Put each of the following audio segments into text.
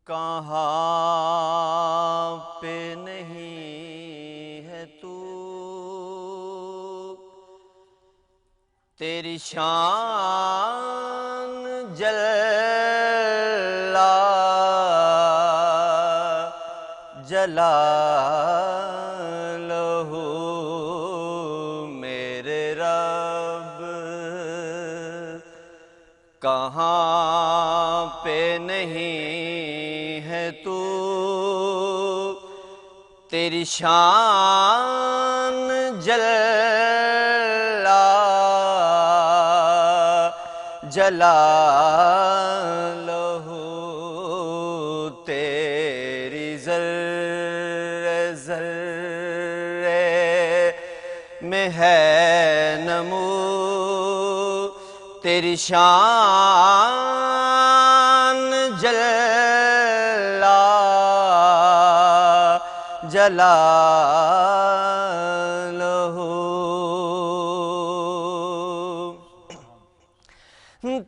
کہاں پہ نہیں ہے تو تیری شان جلا جلالہ میرے رب کہاں پہ نہیں ہے تو تیری شان جلا جلالہ تیری ذرے ذرے میں ہے نمو تیری شان جلا جلالہ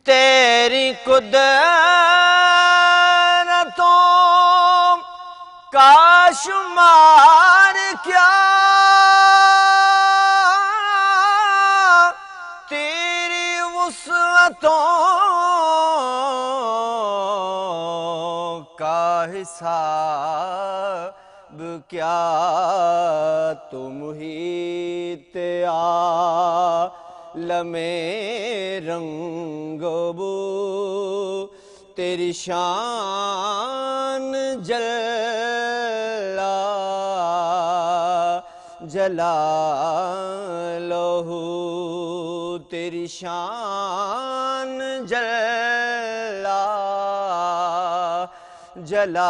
تیری قدرتوں کا شمار کیا تیری وسعتوں کا حساب کیا تو محیط عالم رنگ و بو تیری شان جلا جلالہ تیری شان جلا جلالہ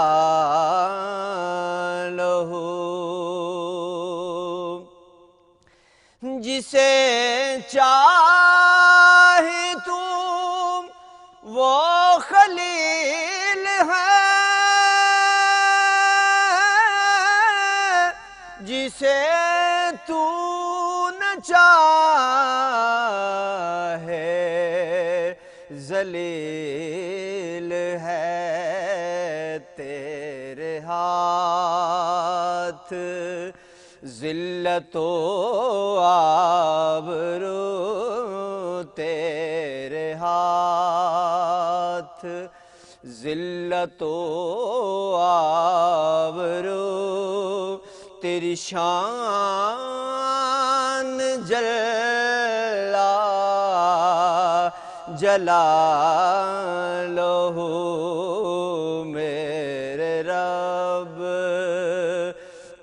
جسے چاہے تو وہ خلیل ہے جسے تو نہ چاہے ذلیل ہے تیرے ہاتھ ذلت و آبرو تیرے ہاتھ ذلت و آبرو تیری شان جلا جلالہ میرے رب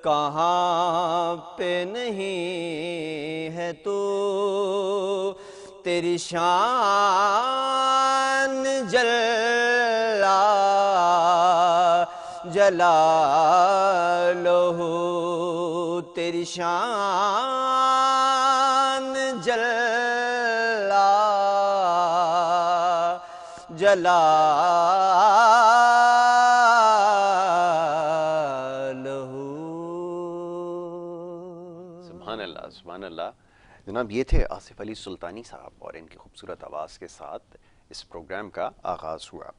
کہاں پہ نہیں ہے تو تیری شان جلا جلالہ تیری شان جلا جلالہ سبحان اللہ سبحان اللہ. جناب یہ تھے آصف علی سلطانی صاحب اور ان کی خوبصورت آواز کے ساتھ اس پروگرام کا آغاز ہوا.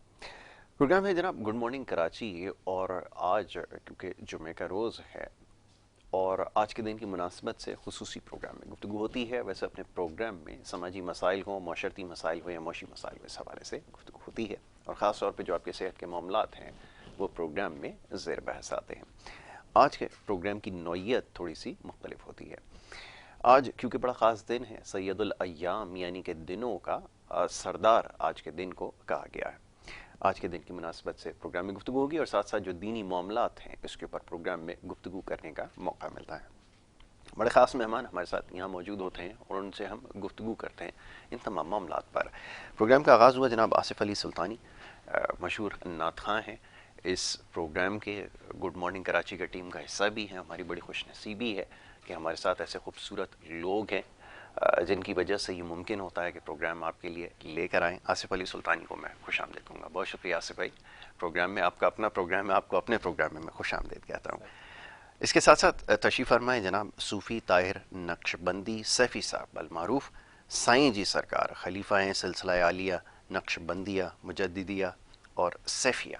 پروگرام ہے جناب گڈ مارننگ کراچی اور آج کیونکہ جمعہ کا روز ہے اور آج کے دن کی مناسبت سے خصوصی پروگرام میں گفتگو ہوتی ہے. ویسے اپنے پروگرام میں سماجی مسائل ہوں معاشرتی مسائل ہوں یا معاشی مسائل ہوں اس حوالے سے گفتگو ہوتی ہے اور خاص طور پہ جو آپ کے صحت کے معاملات ہیں وہ پروگرام میں زیر بحث آتے ہیں. آج کے پروگرام کی نوعیت تھوڑی سی مختلف ہوتی ہے. آج کیونکہ بڑا خاص دن ہے سید الایام یعنی کہ دنوں کا سردار آج کے دن کو کہا گیا ہے. آج کے دن کی مناسبت سے پروگرام میں گفتگو ہوگی اور ساتھ ساتھ جو دینی معاملات ہیں اس کے اوپر پروگرام میں گفتگو کرنے کا موقع ملتا ہے. بڑے خاص مہمان ہمارے ساتھ یہاں موجود ہوتے ہیں اور ان سے ہم گفتگو کرتے ہیں ان تمام معاملات پر. پروگرام کا آغاز ہوا جناب آصف علی سلطانی مشہور نعت خواں ہیں اس پروگرام کے گڈ مارننگ کراچی کا ٹیم کا حصہ بھی ہیں. ہماری بڑی خوش نصیبی ہے کہ ہمارے ساتھ ایسے خوبصورت لوگ ہیں جن کی وجہ سے یہ ممکن ہوتا ہے کہ پروگرام آپ کے لیے لے کر آئیں. آصف علی سلطانی کو میں خوش آمدید کہوں گا. بہت شکریہ آصف بھائی. پروگرام میں آپ کا اپنا پروگرام ہے, آپ کو اپنے پروگرام میں خوش آمدید کہتا ہوں. اس کے ساتھ ساتھ تشریف فرمائیں جناب صوفی طاہر نقشبندی سیفی صاحب المعروف سائیں جی سرکار, خلیفہ ہیں سلسلہ عالیہ نقشبندیہ مجددیہ اور سیفیہ.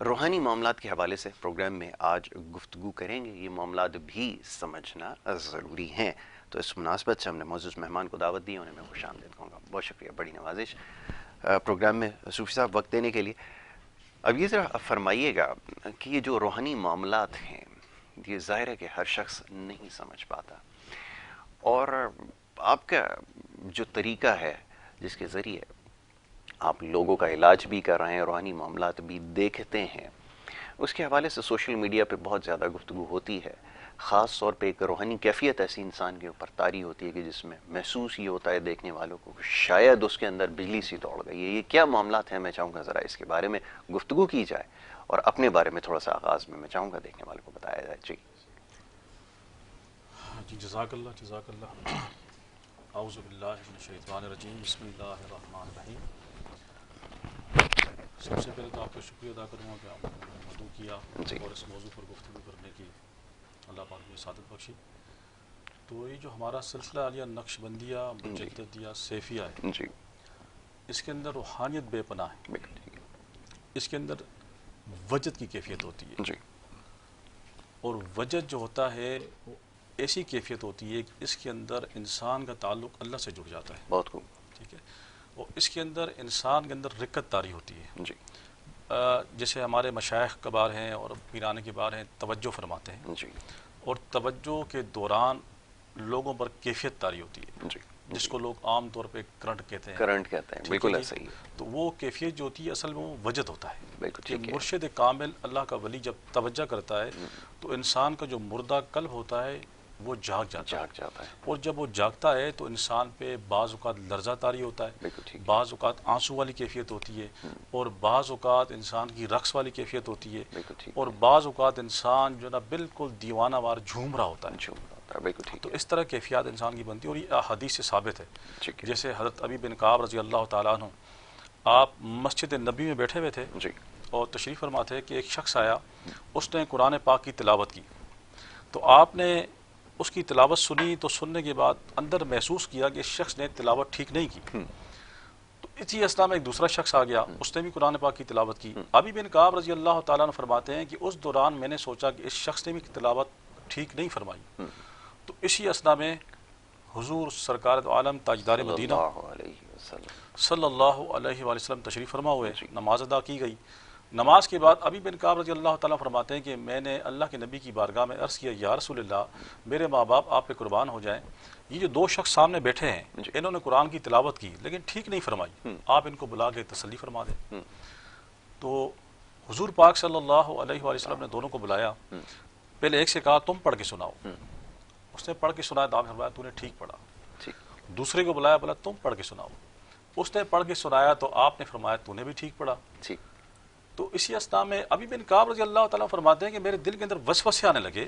روحانی معاملات کے حوالے سے پروگرام میں آج گفتگو کریں گے. یہ معاملات بھی سمجھنا ضروری ہیں. تو اس مناسبت سے ہم نے معزز مہمان کو دعوت دی, انہیں میں خوش آمدید کہوں گا. بہت شکریہ, بڑی نوازش پروگرام میں صوفی صاحب وقت دینے کے لیے. اب یہ ذرا فرمائیے گا کہ یہ جو روحانی معاملات ہیں یہ ظاہر ہے کہ ہر شخص نہیں سمجھ پاتا, اور آپ کا جو طریقہ ہے جس کے ذریعے آپ لوگوں کا علاج بھی کر رہے ہیں, روحانی معاملات بھی دیکھتے ہیں, اس کے حوالے سے سوشل میڈیا پہ بہت زیادہ گفتگو ہوتی ہے. خاص طور پہ ایک روحانی کیفیت ایسی انسان کے اوپر طاری ہوتی ہے کہ جس میں محسوس یہ ہوتا ہے دیکھنے والوں کو شاید اس کے اندر بجلی سی دوڑ گئی ہے. یہ کیا معاملات ہیں؟ میں چاہوں گا ذرا اس کے بارے میں گفتگو کی جائے, اور اپنے بارے میں تھوڑا سا آغاز میں چاہوں گا دیکھنے والوں کو بتایا جائے. جی جزاک اللہ. اعوذ باللہ من الشیطان الرجیم, بسم اللہ الرحمن الرحیم. سب سے پہلے تو آپ کا شکریہ ادا کروں گا کہ آپ نے مدعو کیا اور اس موضوع پر گفتگو کرنے کی اللہ پاک نے سعادت بخشی. تو یہ جو ہمارا سلسلہ عالیہ نقش بندیہ مجددیہ سیفیہ ہے, اس کے اندر روحانیت بے پناہ ہے. اس کے اندر وجد کی کیفیت ہوتی ہے, اور وجد جو ہوتا ہے وہ ایسی کیفیت ہوتی ہے کہ اس کے اندر انسان کا تعلق اللہ سے جڑ جاتا ہے. بہت خوب. ٹھیک ہے. اور اس کے اندر انسان کے اندر رقت طاری ہوتی ہے. جی. جیسے ہمارے مشائخ کبار ہیں اور پیرانے کبار ہیں, توجہ فرماتے ہیں. جی. اور توجہ کے دوران لوگوں پر کیفیت طاری ہوتی ہے. جی. جس کو لوگ عام طور پہ کرنٹ کہتے ہیں. کرنٹ کہتے ہیں, بالکل ایسا ہی ہے. تو وہ کیفیت جو ہوتی ہے اصل میں وہ وجد ہوتا ہے. بالکل کہ ٹھیک ہے. مرشد کامل اللہ کا ولی جب توجہ کرتا ہے تو انسان کا جو مردہ قلب ہوتا ہے وہ جاگ جاتا ہے. اور جب وہ جاگتا ہے تو انسان پہ بعض اوقات لرزہ طاری ہوتا ہے, بعض اوقات آنسو والی کیفیت ہوتی ہے, اور بعض اوقات انسان کی رقص والی کیفیت ہوتی ہے, اور بعض اوقات انسان جو نا بالکل دیوانہ وار جھوم رہا ہوتا ہے. تو اس طرح کیفیات انسان کی بنتی ہے, اور یہ حدیث سے ثابت ہے. جیسے حضرت ابی بن کعب رضی اللہ تعالیٰ عنہ, آپ مسجد نبی میں بیٹھے ہوئے تھے اور تشریف فرما تھے کہ ایک شخص آیا, اس نے قرآن پاک کی تلاوت کی. تو آپ نے اس کی تلاوت سنی, تو سننے کے بعد اندر محسوس کیا کہ اس شخص نے تلاوت ٹھیک نہیں کی. تو اسی اثنا میں ایک دوسرا شخص آ گیا, اس نے بھی قرآن پاک کی تلاوت کی. ابی بن کعب رضی اللہ تعالیٰ عنہ فرماتے ہیں کہ اس دوران میں نے سوچا کہ اس شخص نے بھی تلاوت ٹھیک نہیں فرمائی. تو اسی اثنا میں حضور سرکار دو عالم تاجدار مدینہ صلی اللہ علیہ وآلہ وسلم تشریف فرما ہوئے, نماز ادا کی گئی. نماز کے بعد ابی بن کعب رضی اللہ تعالیٰ فرماتے ہیں کہ میں نے اللہ کے نبی کی بارگاہ میں عرض کیا, یا رسول اللہ, میرے ماں باپ آپ پہ قربان ہو جائیں, یہ جو دو شخص سامنے بیٹھے ہیں انہوں نے قرآن کی تلاوت کی لیکن ٹھیک نہیں فرمائی, آپ ان کو بلا کے تسلی فرما دیں. تو حضور پاک صلی اللہ علیہ وآلہ وسلم نے دونوں کو بلایا. پہلے ایک سے کہا تم پڑھ کے سناؤ, اس نے پڑھ کے سنایا, تو آپ نے فرمایا تو نے ٹھیک پڑھا. دوسرے کو بلایا, بولا تم پڑھ کے سناؤ, اس نے پڑھ کے سنایا تو آپ نے فرمایا تو نے بھی ٹھیک پڑھا. تو اسی اثنا میں ابی بن کعب رضی اللہ تعالیٰ فرماتے ہیں کہ میرے دل کے اندر وسوسے آنے لگے.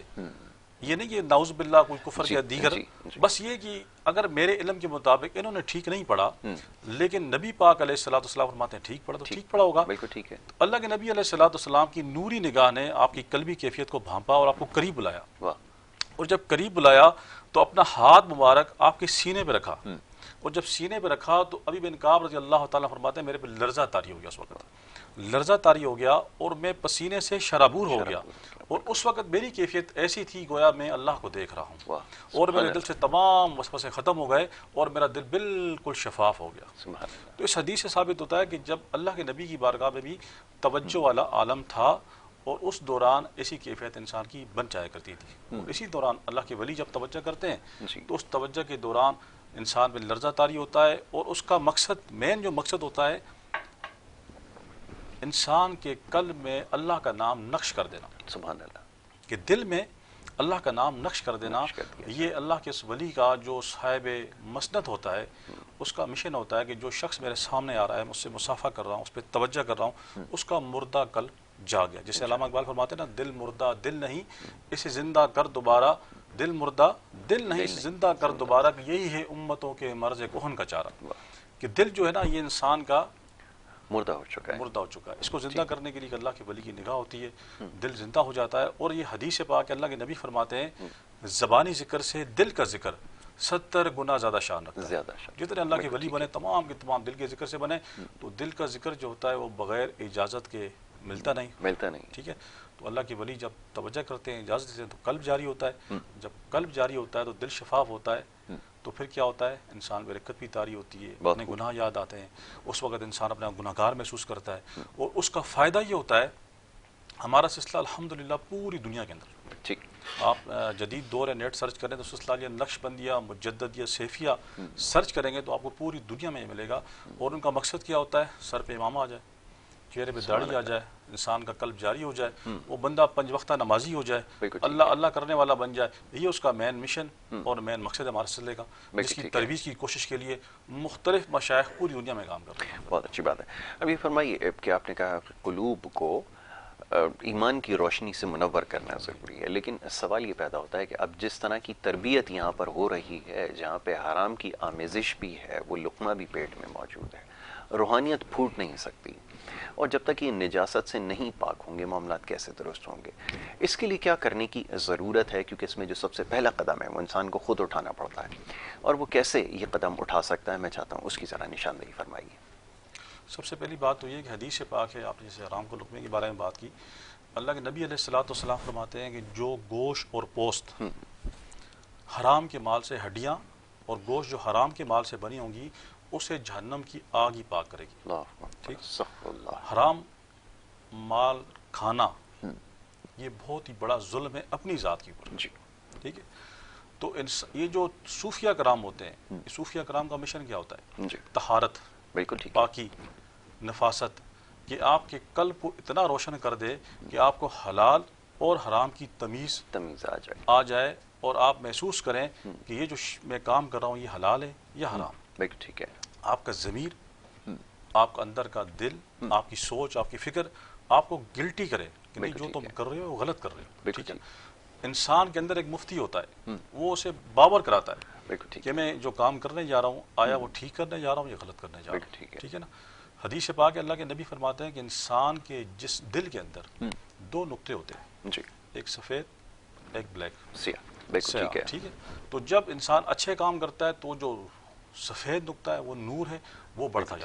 یہ نہیں کہ نعوذ باللہ کوئی کفر یا دیگر, بس یہ کہ اگر میرے علم کے مطابق انہوں نے ٹھیک نہیں پڑھا, لیکن نبی پاک علیہ الصلوۃ والسلام فرماتے ہیں ٹھیک پڑھا, تو ٹھیک پڑھا ہوگا. بالکل ٹھیک ہے. تو اللہ کے نبی علیہ الصلوۃ والسلام کی نوری نگاہ نے آپ کی قلبی کیفیت کو بھانپا اور آپ کو قریب بلایا. اور جب قریب بلایا تو اپنا ہاتھ مبارک آپ کے سینے پہ رکھا, اور جب سینے پہ رکھا تو ابی بن کعب رضی اللہ تعالیٰ فرماتے ہیں میرے پہ لرزہ طاری ہو گیا. اس وقت لرزہ طاری ہو گیا اور میں پسینے سے شرابور ہو گیا, اور اس وقت میری کیفیت ایسی تھی گویا میں اللہ کو دیکھ رہا ہوں, اور میرے دل سے تمام وسوسے ختم ہو گئے اور میرا دل بالکل شفاف ہو گیا. تو اس حدیث سے ثابت ہوتا ہے کہ جب اللہ کے نبی کی بارگاہ میں بھی توجہ والا عالم تھا, اور اس دوران ایسی کیفیت انسان کی بن جایا کرتی تھی. اور اسی دوران اللہ کے ولی جب توجہ کرتے ہیں تو اس توجہ کے دوران انسان میں لرزہ طاری ہوتا ہے, اور اس کا مقصد, مین جو مقصد ہوتا ہے, انسان کے قلب میں اللہ کا نام نقش کر دینا. سبحان اللہ. کہ دل میں اللہ کا نام نقش کر دینا. یہ اللہ کے اس ولی کا جو صاحب مسند ہوتا ہے, اس کا مشن ہوتا ہے کہ جو شخص میرے سامنے آ رہا ہے, مجھ سے مصافحہ کر رہا ہوں, اس پہ توجہ کر رہا ہوں, اس کا مردہ قلب جا گیا. جیسے علامہ اقبال فرماتے ہیں نا, دل مردہ دل نہیں اسے زندہ کر دوبارہ, دل مردہ دل نہیں اسے زندہ کر دوبارہ, کہ یہی ہے امتوں کے مرض کہن کا چارہ. کہ دل جو ہے نا یہ انسان کا مردہ ہو چکا ہے. اس کو زندہ کرنے کے لیے اللہ کے ولی کی نگاہ ہوتی ہے, دل زندہ ہو جاتا ہے. اور یہ حدیث پاک اللہ کے نبی فرماتے ہیں زبانی ذکر سے دل کا ذکر 70 گنا زیادہ شان رکھتا ہے. جتنے اللہ کے ولی بنے تمام کے تمام دل کے ذکر سے بنے, تو دل کا ذکر جو ہوتا ہے وہ بغیر اجازت کے ملتا نہیں. ٹھیک ہے. تو اللہ کے ولی جب توجہ کرتے ہیں، اجازت دیتے ہیں، تو قلب جاری ہوتا ہے. جب قلب جاری ہوتا ہے تو دل شفاف ہوتا ہے. تو پھر کیا ہوتا ہے؟ انسان میں رکت بھی طاری ہوتی ہے، اپنے گناہ یاد آتے ہیں. اس وقت انسان اپنا گناہ گار محسوس کرتا ہے. اور اس کا فائدہ یہ ہوتا ہے، ہمارا سلسلہ الحمدللہ پوری دنیا کے اندر، آپ جدید دور ہے، نیٹ سرچ کریں تو سلسلہ نقش بندیہ، مجددیہ، سیفیہ سرچ کریں گے تو آپ کو پوری دنیا میں ملے گا. اور ان کا مقصد کیا ہوتا ہے؟ سر پہ امامہ آ جائے، چہرے پہ داڑھی آ جائے، انسان کا قلب جاری ہو جائے، وہ بندہ 5 وقتہ نمازی ہو جائے، اللہ اللہ کرنے والا بن جائے. یہ اس کا مین مشن اور مین مقصد ہے ہمارے سلسلے کا، جس کی ترویج کی کوشش کے لیے مختلف مشائخ پوری دنیا میں کام کر رہے ہیں. بہت اچھی بات ہے. اب یہ فرمائیے کہ آپ نے کہا کہ قلوب کو ایمان کی روشنی سے منور کرنا ضروری ہے، لیکن سوال یہ پیدا ہوتا ہے کہ اب جس طرح کی تربیت یہاں پر ہو رہی ہے، جہاں پہ حرام کی آمیزش بھی ہے، وہ لقمہ بھی پیٹ میں موجود ہے، روحانیت پھوٹ نہیں سکتی، اور جب تک یہ نجاست سے نہیں پاک ہوں گے معاملات کیسے درست ہوں گے؟ اس کے لیے کیا کرنے کی ضرورت ہے؟ کیونکہ اس میں جو سب سے پہلا قدم ہے وہ انسان کو خود اٹھانا پڑتا ہے، اور وہ کیسے یہ قدم اٹھا سکتا ہے؟ میں چاہتا ہوں اس کی ذرا نشاندہی فرمائیے. سب سے پہلی بات تو یہ کہ حدیث پاک ہے، آپ نے جیسے حرام کو لقمے کے بارے میں بات کی، اللہ کے نبی علیہ الصلوۃ فرماتے ہیں کہ جو گوشت اور پوست حرام کے مال سے، ہڈیاں اور گوشت جو حرام کے مال سے بنی ہوں گی، اسے جہنم کی آگ ہی پاک کرے گی. ٹھیک. حرام مال کھانا یہ بہت ہی بڑا ظلم ہے اپنی ذات کے اوپر. ٹھیک ہے. تو یہ جو صوفیہ کرام ہوتے ہیں، صوفیہ کرام کا مشن کیا ہوتا ہے؟ طہارت، پاکی، نفاست، کہ آپ کے قلب کو اتنا روشن کر دے کہ آپ کو حلال اور حرام کی تمیز آ جائے، اور آپ محسوس کریں کہ یہ جو میں کام کر رہا ہوں یہ حلال ہے یا حرام. ٹھیک ہے. آپ کا ضمیر، آپ کا اندر کا دل، آپ کی سوچ، آپ کی فکر آپ کو گلٹی کرے کہ نہیں جو تم کر رہے ہو وہ غلط کر رہے ہو. ٹھیک ہے. انسان کے اندر ایک مفتی ہوتا ہے، وہ اسے باور کراتا ہے کہ میں جو کام کرنے جا رہا ہوں آیا وہ ٹھیک کرنے جا رہا ہوں یا غلط کرنے جا رہا ہوں. ٹھیک ہے نا. حدیث پاک اللہ کے نبی فرماتے ہیں کہ انسان کے جس دل کے اندر 2 نقطے ہوتے ہیں، ایک سفید ایک بلیک، سیاہ. ٹھیک ہے. تو جب انسان اچھے کام کرتا ہے تو جو سفید نقطہ ہے وہ نور ہے، وہ بڑھتا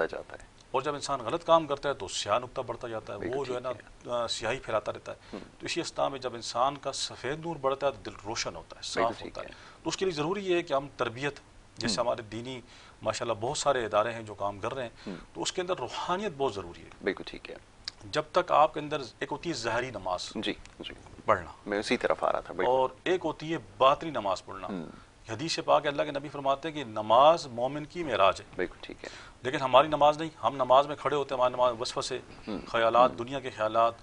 جاتا ہے. اور جب انسان غلط کام کرتا ہے تو سیاہ نقطہ بڑھتا جاتا ہے، وہ جو ہے نا سیاہی پھیلاتا رہتا ہے. تو اسی اسنا میں جب انسان کا سفید نور بڑھتا ہے تو دل روشن ہوتا ہے، صاف ہوتا ہے. تو اس کے لیے ضروری یہ ہے کہ ہم تربیت، جیسے ہمارے دینی ماشاءاللہ بہت سارے ادارے ہیں جو کام کر رہے ہیں، تو اس کے اندر روحانیت بہت ضروری ہے. بالکل ٹھیک ہے. جب تک آپ کے اندر ایک ہوتی ہے ظاہری نماز پڑھنا، میں اسی طرف آ رہا تھا، اور ایک ہوتی ہے باطنی نماز پڑھنا. حدیث پاک اللہ کے نبی فرماتے ہیں کہ نماز مومن کی معراج ہے. بالکل ٹھیک ہے. لیکن ہماری نماز نہیں، ہم نماز میں کھڑے ہوتے ہیں، ہماری نماز وسوسے، خیالات، دنیا کے خیالات،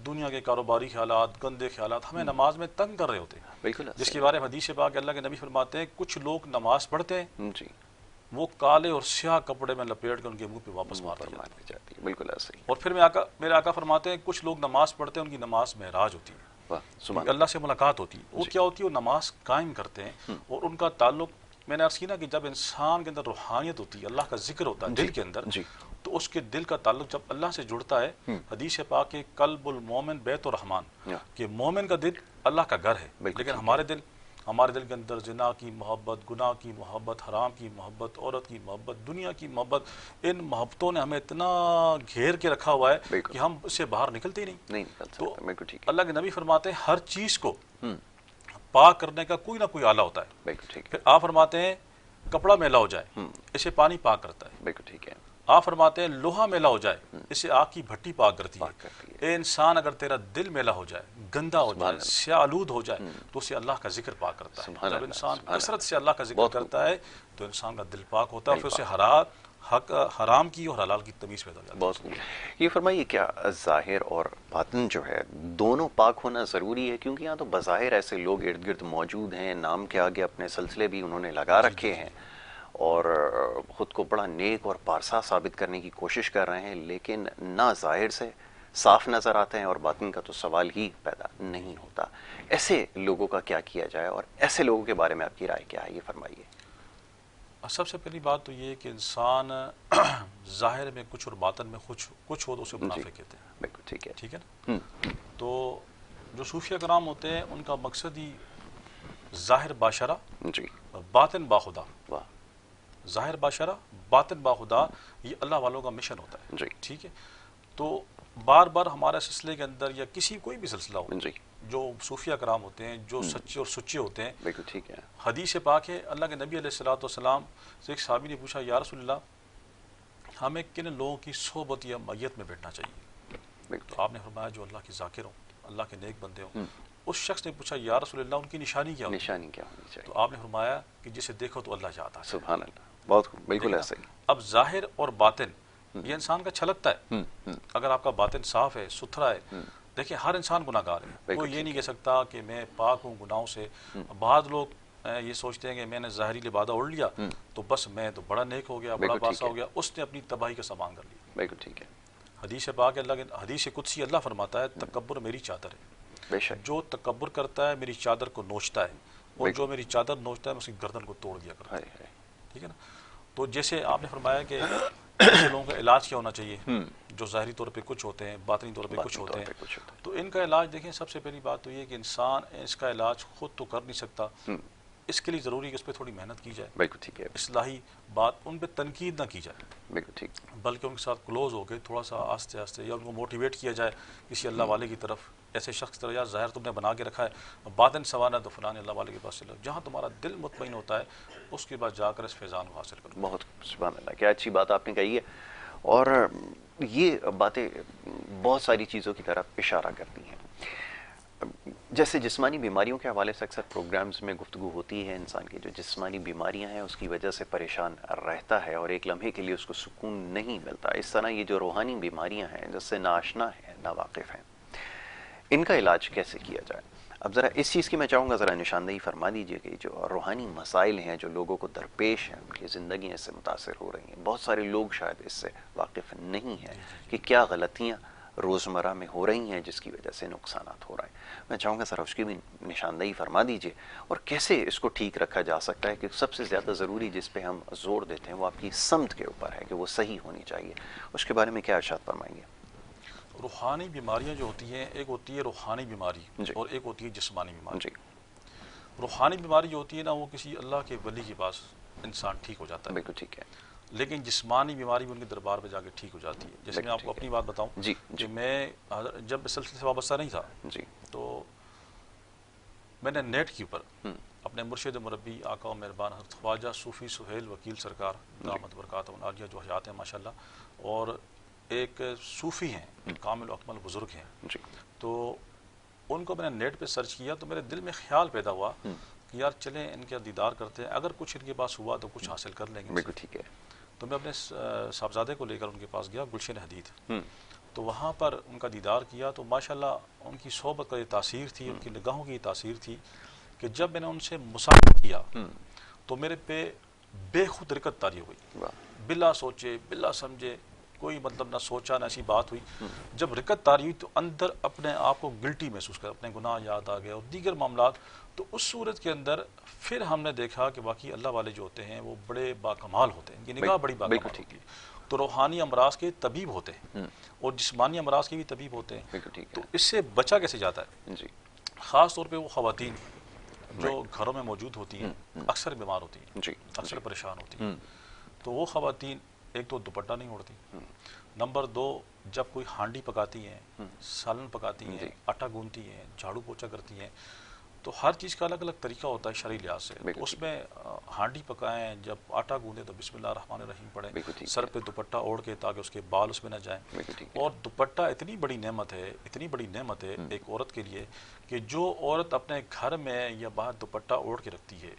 دنیا کے کاروباری خیالات، گندے خیالات ہمیں نماز میں تنگ کر رہے ہوتے ہیں. جس کے بارے میں حدیث پاک اللہ کے نبی فرماتے ہیں کچھ لوگ نماز پڑھتے ہیں وہ کالے اور سیاہ کپڑے میں لپیٹ کر ان کے منہ پہ واپس مار جاتی ہے. بالکل ایسے ہی. اور پھر میرے آقا فرماتے ہیں کچھ لوگ نماز پڑھتے ہیں ان کی نماز معراج ہوتی ہے، اللہ سے ملاقات ہوتی ہے. وہ کیا ہوتی ہے؟ وہ نماز قائم کرتے ہیں، اور ان کا تعلق، میں نے عرض کی نا کہ جب انسان کے اندر روحانیت ہوتی ہے، اللہ کا ذکر ہوتا ہے دل کے اندر، تو اس کے دل کا تعلق جب اللہ سے جڑتا ہے، حدیث پاک ہے قلب المومن بیت الرحمن، کہ مومن کا دل اللہ کا گھر ہے. لیکن ہمارے دل کے اندر زنا کی محبت، گناہ کی محبت، حرام کی محبت، عورت کی محبت، دنیا کی محبت، ان محبتوں نے ہمیں اتنا گھیر کے رکھا ہوا ہے کہ ہم اس سے باہر نکلتے ہی نہیں. تو اللہ کے نبی فرماتے ہیں ہر چیز کو پاک کرنے کا کوئی نہ کوئی آلہ ہوتا ہے. پھر آپ فرماتے ہیں کپڑا میلا ہو جائے اسے پانی پاک کرتا ہے. آپ فرماتے ہیں لوہا میلا ہو جائے اسے آگ کی بھٹی پاک کرتی ہے. اے انسان اگر تیرا دل میلا ہو جائے، گندا ہو جائے، سیاہ آلود ہو جائے، تو اسے اللہ کا ذکر پاک کرتا ہے. جب انسان کثرت سے اللہ کا ذکر کرتا ہے تو انسان کا دل پاک ہوتا ہے، پھر اسے حرام کی اور حلال کی تمیز پیدا ہو جاتی ہے. یہ فرمائیے کیا ظاہر اور باطن جو ہے دونوں پاک ہونا ضروری ہے؟ کیونکہ یہاں تو بظاہر ایسے لوگ ارد گرد موجود ہیں، نام کے آگے اپنے سلسلے بھی انہوں نے لگا رکھے ہیں اور خود کو بڑا نیک اور پارسا ثابت کرنے کی کوشش کر رہے ہیں، لیکن نہ ظاہر سے صاف نظر آتے ہیں اور باطن کا تو سوال ہی پیدا نہیں ہوتا. ایسے لوگوں کا کیا کیا جائے، اور ایسے لوگوں کے بارے میں آپ کی رائے کیا ہے؟ یہ فرمائیے. سب سے پہلی بات تو یہ ہے کہ انسان ظاہر میں کچھ اور باطن میں کچھ ہو تو اسے منافق کہتے ہیں. بالکل ٹھیک ہے. ٹھیک ہے نا. تو جو صوفیہ کرام ہوتے ہیں ان کا مقصد ہی ظاہر باشرہ باطن باخدا. ظاہر باشرہ باطن باخدا، یہ اللہ والوں کا مشن ہوتا ہے. ٹھیک ہے. تو بار بار ہمارے سلسلے کے اندر یا کسی کوئی بھی سلسلہ ہو جی جو صوفیہ کرام ہوتے ہیں جو سچے اور سچے ہوتے ہیں، بالکل ٹھیک ہے. حدیث پاک ہے اللہ کے نبی علیہ الصلوۃ والسلام سے ایک صحابی نے پوچھا یا رسول اللہ ہمیں کن لوگوں کی صحبت یا میت میں بیٹھنا چاہیے؟ بالکل تو آپ نے فرمایا جو اللہ کے ذاکر ہوں، اللہ کے نیک بندے ہوں. اس شخص نے پوچھا یا رسول اللہ ان کی نشانی کیا ہوگی؟ نشانی کیا ہونی چاہیے؟ تو آپ نے فرمایا کہ جسے دیکھو تو اللہ چاہتا ہے. سبحان اللہ، بہت خوب، بالکل ٹھیک ہے ایسا نا؟ ہی. اب ظاہر اور باطن یہ انسان کا چھلکتا ہے. اگر آپ کا باطن صاف ہے، ستھرا ہے، دیکھیں ہر انسان گناہ گار ہے، بالکل کوئی یہ ٹھیک نہیں کہہ سکتا کہ میں پاک ہوں گناہوں سے. بعض لوگ یہ سوچتے ہیں کہ میں نے ظاہری لبادہ اوڑھ لیا تو بس میں تو بڑا نیک ہو گیا، بڑا بالکل ٹھیک پاسا ہے. ہو گیا، اس نے اپنی تباہی کا سامان کر لیا. بالکل ٹھیک ہے. حدیث پاک اللہ کے حدیث قدسی اللہ فرماتا ہے تکبر میری چادر ہے. بے شک. جو تکبر کرتا ہے میری چادر کو نوچتا ہے، اور بالکل. جو میری چادر نوچتا ہے میں اس کی گردن کو توڑ دیا کرتا ہائے ہوں. ہائے. ٹھیک ہے نا؟ تو جیسے آپ نے فرمایا کہ ایسے لوگوں کا علاج کیا ہونا چاہیے جو ظاہری طور پہ کچھ ہوتے ہیں، باطنی طور پہ کچھ باطنی ہوتے طور ہیں. پہ کچھ ہوتا تو ان کا علاج دیکھیں سب سے پہلی بات تو یہ کہ انسان اس کا علاج خود تو کر نہیں سکتا. اس کے لیے ضروری ہے کہ اس پہ تھوڑی محنت کی جائے، ہے. بالکل ٹھیک ہے. اصلاحی بات، ان پہ تنقید نہ کی جائے، بالکل ٹھیک. بلکہ ان کے ساتھ کلوز ہو کے تھوڑا سا آہستہ آہستہ یا ان کو موٹیویٹ کیا جائے کسی اللہ والے کی طرف. ایسے شخص کی طرف یا ظاہر تم نے بنا کے رکھا ہے، باطن سوانا تو فلاں اللہ والے کے پاس چلو. جہاں تمہارا دل مطمئن ہوتا ہے اس کے بعد جا کر اس فیضان کو حاصل کرو. بہت سبحان اللہ، کیا اچھی بات آپ نے کہی ہے. اور یہ باتیں بہت ساری چیزوں کی طرف اشارہ کرتی ہیں. جیسے جسمانی بیماریوں کے حوالے سے اکثر پروگرامز میں گفتگو ہوتی ہے، انسان کی جو جسمانی بیماریاں ہیں اس کی وجہ سے پریشان رہتا ہے اور ایک لمحے کے لیے اس کو سکون نہیں ملتا. اس طرح یہ جو روحانی بیماریاں ہیں جس سے ناآشنا ہیں، ناواقف ہیں، ان کا علاج کیسے کیا جائے؟ اب ذرا اس چیز کی میں چاہوں گا ذرا نشاندہی فرما دیجئے کہ جو روحانی مسائل ہیں جو لوگوں کو درپیش ہیں، ان کی زندگیاں اس سے متاثر ہو رہی ہیں. بہت سارے لوگ شاید اس سے واقف نہیں ہیں کہ کیا غلطیاں روزمرہ میں ہو رہی ہیں جس کی وجہ سے نقصانات ہو رہے ہیں. میں چاہوں گا ذرا اس کی بھی نشاندہی فرما دیجئے اور کیسے اس کو ٹھیک رکھا جا سکتا ہے. کہ سب سے زیادہ ضروری جس پہ ہم زور دیتے ہیں وہ آپ کی سمت کے اوپر ہے کہ وہ صحیح ہونی چاہیے. اس کے بارے میں کیا ارشاد فرمائیں گے؟ روحانی بیماریاں جو ہوتی ہیں، ایک ہوتی ہے روحانی بیماری جی. اور ایک ہوتی ہے جسمانی بیماری. جی روحانی بیماری جو ہوتی ہے نا وہ کسی اللہ کے ولی کے پاس انسان ٹھیک ہو جاتا ہے، بالکل ٹھیک ہے. لیکن جسمانی بیماری بھی ان کے دربار پہ جا کے ٹھیک ہو جاتی ہے. جیسے میں آپ کو اپنی بات بتاؤں جی کہ جی میں جب اس سلسلے سے وابستہ نہیں تھا جی تو میں نے نیٹ کے اوپر اپنے مرشد مربی آقا و مہربان حضرت خواجہ صوفی سہیل وکیل سرکار دامت برکاتہم العالیہ جو حیات ہیں ماشاءاللہ، اور ایک صوفی ہیں کامل و اکمل بزرگ ہیں، جی تو ان کو میں نے نیٹ پہ سرچ کیا تو میرے دل میں خیال پیدا ہوا کہ یار چلیں ان کا دیدار کرتے ہیں، اگر کچھ ان کے پاس ہوا تو کچھ حاصل کر لیں گے. بالکل ٹھیک ہے. تو میں اپنے صاحبزادے کو لے کر ان کے پاس گیا گلشن حدید. تو وہاں پر ان کا دیدار کیا تو ماشاءاللہ ان کی صحبت کا یہ تاثیر تھی، ان کی نگاہوں کی یہ تاثیر تھی کہ جب میں نے ان سے مصافحہ کیا تو میرے پہ بے خود رکت طاری ہو گئی، بلا سوچے بلا سمجھے، کوئی مطلب نہ سوچا نہ ایسی بات ہوئی. جب رکت طاری ہوئی تو اندر اپنے آپ کو گلٹی محسوس کر، اپنے گناہ یاد آ گئے اور دیگر معاملات. تو اس صورت کے اندر پھر ہم نے دیکھا کہ واقعی اللہ والے جو ہوتے ہیں وہ بڑے باکمال ہوتے ہیں، ان کی نگاہ بڑی باکمال ہوتی ہے. تو روحانی امراض کے طبیب ہوتے ہیں اور جسمانی امراض کے بھی طبیب ہوتے ہیں. تو اس سے بچا کیسے جاتا ہے؟ جی خاص طور پہ وہ خواتین جو گھروں میں موجود ہوتی ہیں اکثر بیمار ہوتی ہیں، جی اکثر پریشان ہوتی ہیں. تو وہ خواتین ایک تو دوپٹہ نہیں اوڑھتی، نمبر دو جب کوئی ہانڈی پکاتی ہیں، سالن پکاتی ہیں، آٹا گوندتی ہیں، جھاڑو پوچھا کرتی ہیں، تو ہر چیز کا الگ الگ طریقہ ہوتا ہے شرعی لحاظ سے. تو اس میں ہانڈی پکائیں جب آٹا گوندیں تو بسم اللہ الرحمن الرحیم پڑھیں، سر پہ دوپٹہ اوڑھ کے تاکہ اس کے بال اس میں نہ جائیں. اور دوپٹہ اتنی بڑی نعمت ہے، اتنی بڑی نعمت ہے ایک عورت کے لیے کہ جو عورت اپنے گھر میں یا باہر دوپٹہ اوڑھ کے رکھتی ہے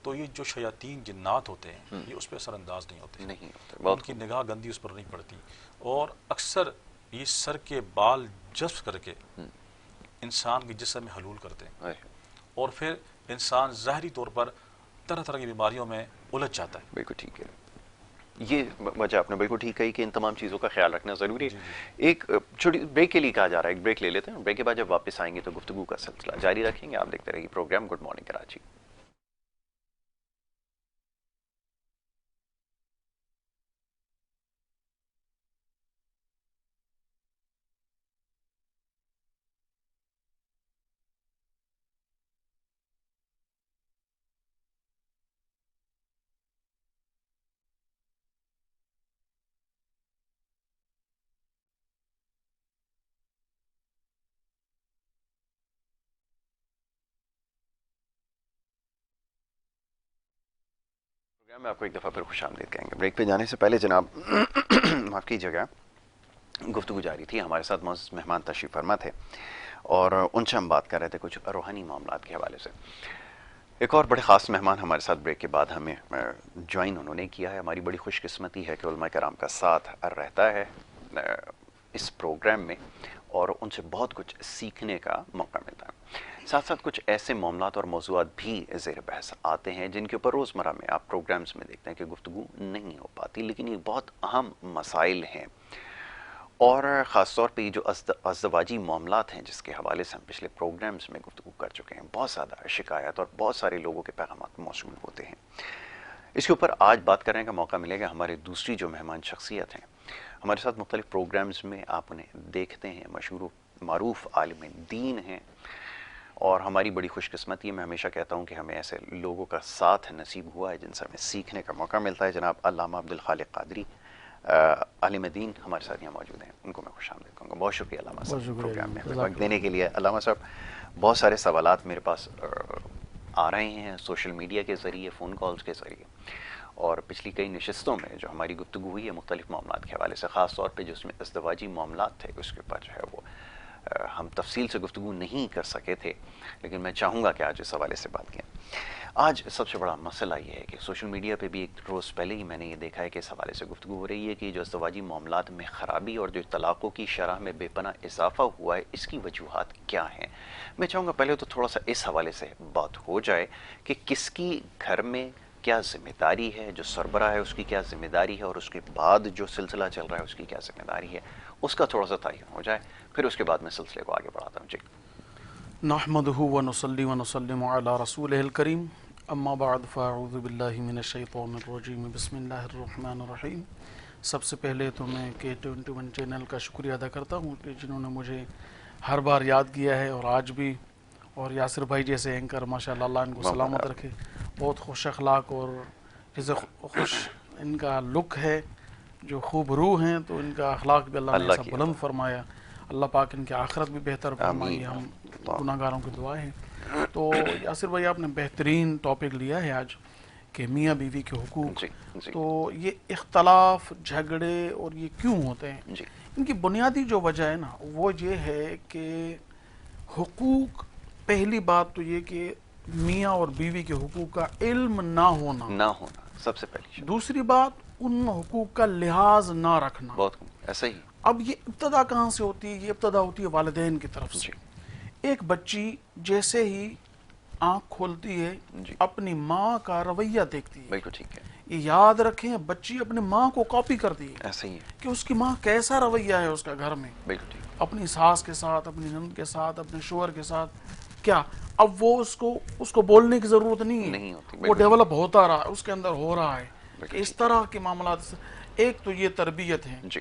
تو یہ جو شیاطین جنات ہوتے ہیں یہ اس پہ اثر انداز نہیں ہوتے، ان کی نگاہ گندی اس پر نہیں پڑتی. اور اکثر یہ سر کے بال جذب کر کے انسان کے جسم میں حلول کرتے ہیں اور پھر انسان ظاہری طور پر طرح طرح کی بیماریوں میں الجھ جاتا ہے. بالکل ٹھیک ہے. یہ وجہ آپ نے بالکل ٹھیک کہی کہ ان تمام چیزوں کا خیال رکھنا ضروری ہے. ایک چھوٹی بریک کے لیے کہا جا رہا ہے، ایک بریک لے لیتے ہیں، بریک کے بعد جب واپس آئیں گے تو گفتگو کا سلسلہ جاری رکھیں گے. آپ دیکھتے رہیے پروگرام گڈ مارننگ کراچی. میں آپ کو ایک دفعہ پھر خوش آمدید کہیں گے. بریک پہ جانے سے پہلے جناب معاف کیجیے گا, گفتگو جاری تھی, ہمارے ساتھ معزز مہمان تشریف فرما تھے اور ان سے ہم بات کر رہے تھے کچھ روحانی معاملات کے حوالے سے. ایک اور بڑے خاص مہمان ہمارے ساتھ بریک کے بعد ہمیں جوائن انہوں نے کیا ہے. ہماری بڑی خوش قسمتی ہے کہ علماء کرام کا ساتھ رہتا ہے اس پروگرام میں اور ان سے بہت کچھ سیکھنے کا موقع ملتا ہے. ساتھ ساتھ کچھ ایسے معاملات اور موضوعات بھی زیر بحث آتے ہیں جن کے اوپر روزمرہ میں آپ پروگرامز میں دیکھتے ہیں کہ گفتگو نہیں ہو پاتی, لیکن یہ بہت اہم مسائل ہیں. اور خاص طور پہ یہ جو ازدواجی معاملات ہیں جس کے حوالے سے ہم پچھلے پروگرامز میں گفتگو کر چکے ہیں, بہت زیادہ شکایات اور بہت سارے لوگوں کے پیغامات موصول ہوتے ہیں. اس کے اوپر آج بات کرنے کا موقع ملے گا ہمارے دوسری جو مہمان شخصیت ہیں. ہمارے ساتھ مختلف پروگرامز میں آپ انہیں دیکھتے ہیں, مشہور و معروف عالم دین ہیں اور ہماری بڑی خوش قسمتی ہے. میں ہمیشہ کہتا ہوں کہ ہمیں ایسے لوگوں کا ساتھ نصیب ہوا ہے جن سے ہمیں سیکھنے کا موقع ملتا ہے. جناب علامہ عبدالخالق قادری عالم دین ہمارے ساتھ یہاں موجود ہیں, ان کو میں خوش آمدید کہوں گا. بہت شکریہ علامہ صاحب پروگرام میں ہمیں وقت دینے کے لیے. علامہ صاحب, بہت سارے سوالات میرے پاس آ رہے ہیں سوشل میڈیا کے ذریعے, فون کالز کے ذریعے, اور پچھلی کئی نشستوں میں جو ہماری گفتگو ہوئی ہے مختلف معاملات کے حوالے سے, خاص طور پہ جو اس میں ازدواجی معاملات تھے اس کے اوپر جو ہے وہ ہم تفصیل سے گفتگو نہیں کر سکے تھے, لیکن میں چاہوں گا کہ آج اس حوالے سے بات کریں. آج سب سے بڑا مسئلہ یہ ہے کہ سوشل میڈیا پہ بھی ایک روز پہلے ہی میں نے یہ دیکھا ہے کہ اس حوالے سے گفتگو ہو رہی ہے کہ جو ازدواجی معاملات میں خرابی اور جو طلاقوں کی شرح میں بے پناہ اضافہ ہوا ہے اس کی وجوہات کیا ہیں. میں چاہوں گا پہلے تو تھوڑا سا اس حوالے سے بات ہو جائے کہ کس کی گھر میں کیا ذمہ داری ہے, جو سربراہ ہے اس کی کیا ذمہ داری ہے, اور اس کے بعد جو سلسلہ چل رہا ہے اس کی کیا ذمہ داری ہے, اس کا تھوڑا سا تعین ہو جائے, پھر اس کے بعد میں سلسلے کو آگے بڑھاتا ہوں. جی. نحمدہ ونصلی ونسلم علی رسولہ الکریم, اما بعد فاعوذ باللہ من الشیطان الرجیم, بسم اللہ الرحمن الرحیم. سب سے پہلے تو میں K21 چینل کا شکریہ ادا کرتا ہوں کہ جنہوں نے مجھے ہر بار یاد کیا ہے, اور آج بھی, اور یاسر بھائی جیسے اینکر ماشاءاللہ اللہ ان کو سلامت رکھے, بہت خوش اخلاق اور خوش ان کا لک ہے, جو خوب روح ہیں, تو ان کا اخلاق بھی اللہ نے ایسا بلند فرمایا. اللہ پاک ان کی آخرت بھی بہتر فرمائی. ہم گناہ گاروں کی دعا ہے. تو یاسر بھائی آپ نے بہترین ٹاپک لیا ہے آج کہ میاں بیوی کے حقوق. تو یہ اختلاف, جھگڑے اور یہ کیوں ہوتے ہیں, ان کی بنیادی جو وجہ ہے نا وہ یہ ہے کہ حقوق, پہلی بات تو یہ کہ میاں اور بیوی کے حقوق کا علم نہ ہونا سب سے پہلی. دوسری بات ان حقوق کا لحاظ نہ رکھنا. بہت ایسا ہی. اب یہ ابتدا کہاں سے ہوتی ہے؟ یہ ابتدا ہوتی ہے والدین کی طرف سے. ایک بچی جیسے ہی آنکھ کھولتی ہے اپنی ماں کا رویہ دیکھتی ہے. بالکل ٹھیک ہے. یہ یاد رکھیں, بچی اپنی ماں کو کاپی کرتی ہے. ایسا ہی ہے کہ اس کی ماں کیسا رویہ ہے اس کا گھر میں, بالکل ٹھیک, اپنی ساس کے ساتھ, اپنی نند کے ساتھ, اپنے شوہر کے ساتھ, کیا اب وہ اس کو بولنے کی ضرورت نہیں ہے, وہ ڈیولپ ہوتا رہا, اس کے اندر ہو رہا ہے. اس طرح کے معاملات. ایک تو یہ تربیت ہے.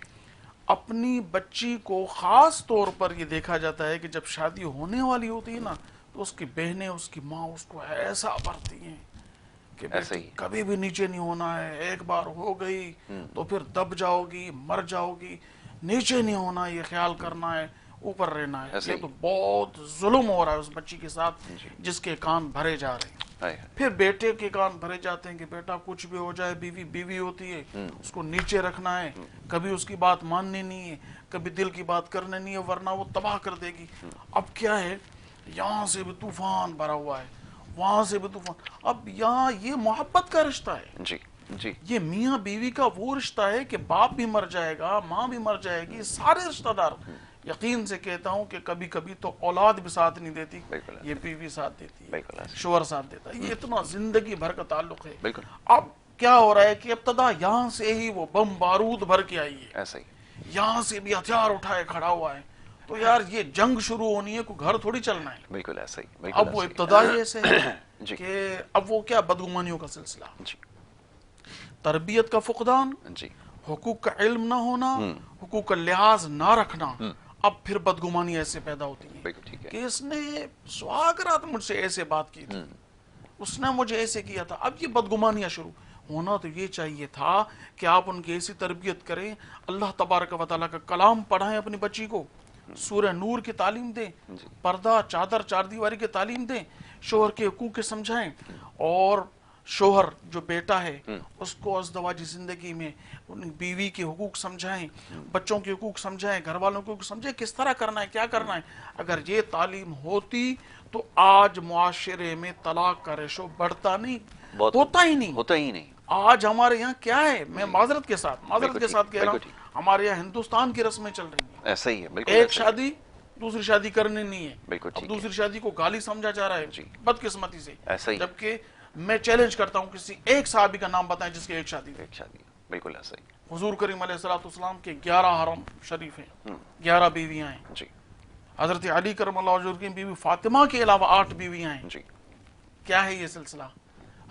اپنی بچی کو خاص طور پر یہ دیکھا جاتا ہے کہ جب شادی ہونے والی ہوتی ہے نا تو اس کی بہنیں, اس کی ماں اس کو ایسا بھرتی ہیں کہ کبھی بھی نیچے نہیں ہونا ہے, ایک بار ہو گئی تو پھر دب جاؤ گی, مر جاؤ گی, نیچے نہیں ہونا, یہ خیال کرنا ہے, اوپر رہنا ہے. یہ تو بہت ظلم ہو رہا ہے اس بچی کے ساتھ جس کے کان بھرے جا رہے ہیں. پھر بیٹے کے کان بھرے جاتے ہیں کہ بیٹا کچھ بھی ہو جائے, بیوی بیوی ہوتی ہے, اس کو نیچے رکھنا ہے, کبھی اس کی بات ماننی نہیں ہے, کبھی دل کی بات کرنے نہیں ہے ورنہ وہ تباہ کر دے گی. اب کیا ہے, یہاں سے بھی طوفان بھرا ہوا ہے, وہاں سے بھی طوفان. اب یہاں یہ محبت کا رشتہ ہے. یہ میاں بیوی کا وہ رشتہ ہے کہ باپ بھی مر جائے گا, ماں بھی مر جائے گی, سارے رشتہ دار. یقین سے کہتا ہوں کہ کبھی کبھی تو اولاد بھی ساتھ نہیں دیتی, یہ بیوی ساتھ دیتی ہے, شوہر ساتھ دیتا ہے. یہ اتنا زندگی بھر کا تعلق ہے. اب کیا ہو رہا ہے کہ ابتدا یہاں سے ہی وہ بم بارود بھر کے آئی ہے, یہاں سے بھی ہتھیار اٹھائے کھڑا ہوا ہے. تو یار یہ جنگ شروع ہونی ہے, کوئی گھر تھوڑی چلنا ہے. بالکل ایسا ہی. اب وہ ابتدا ایسے ہے کہ اب وہ کیا بدگمانیوں کا سلسلہ, تربیت کا فقدان, حقوق کا علم نہ ہونا, حقوق کا لحاظ نہ رکھنا. اب پھر بدگمانی ایسے پیدا ہوتی ہے کہ اس نے سہاگ رات مجھ سے ایسے بات کی تھی, اس نے مجھے ایسے کیا تھا. اب یہ بدگمانیاں شروع ہونا تو یہ چاہیے تھا کہ آپ ان کی ایسی تربیت کریں, اللہ تبارک و تعالیٰ کا کلام پڑھائیں اپنی بچی کو, سورہ نور کی تعلیم دیں, پردہ, چادر, چار دیواری کی تعلیم دیں, شوہر کے حقوق کے سمجھائیں, اور شوہر جو بیٹا ہے اس کو ازدواجی زندگی میں بیوی کے حقوق سمجھائیں، بچوں کے حقوق سمجھائیں، گھر والوں کے حقوق سمجھائیں، کس طرح کرنا ہے، کیا کرنا ہے. اگر یہ تعلیم ہوتی تو آج معاشرے میں طلاق کا ریشو بڑھتا نہیں، ہوتا ہی نہیں. آج ہمارے یہاں کیا ہے، میں معذرت کے ساتھ کہہ رہا ہوں، ہمارے یہاں ہندوستان کی رسمیں چل رہی ہیں. ایسا ہی ہے، ایک شادی دوسری شادی کرنی نہیں ہے، اب دوسری شادی کو گالی سمجھا جا رہا ہے بدقسمتی سے. جبکہ میں چیلنج کرتا ہوں کسی ایک صحابی کا نام بتائیں جس کی ایک شادی. بالکل ایسا ہی. حضور کریم علیہ الصلوۃ والسلام کے 11 حرم شریف ہیں، 11 بیویاں ہیں. حضرت علی کرم اللہ وجہہ کی بیوی فاطمہ کے علاوہ 8 بیویاں ہیں. کیا ہے یہ سلسلہ؟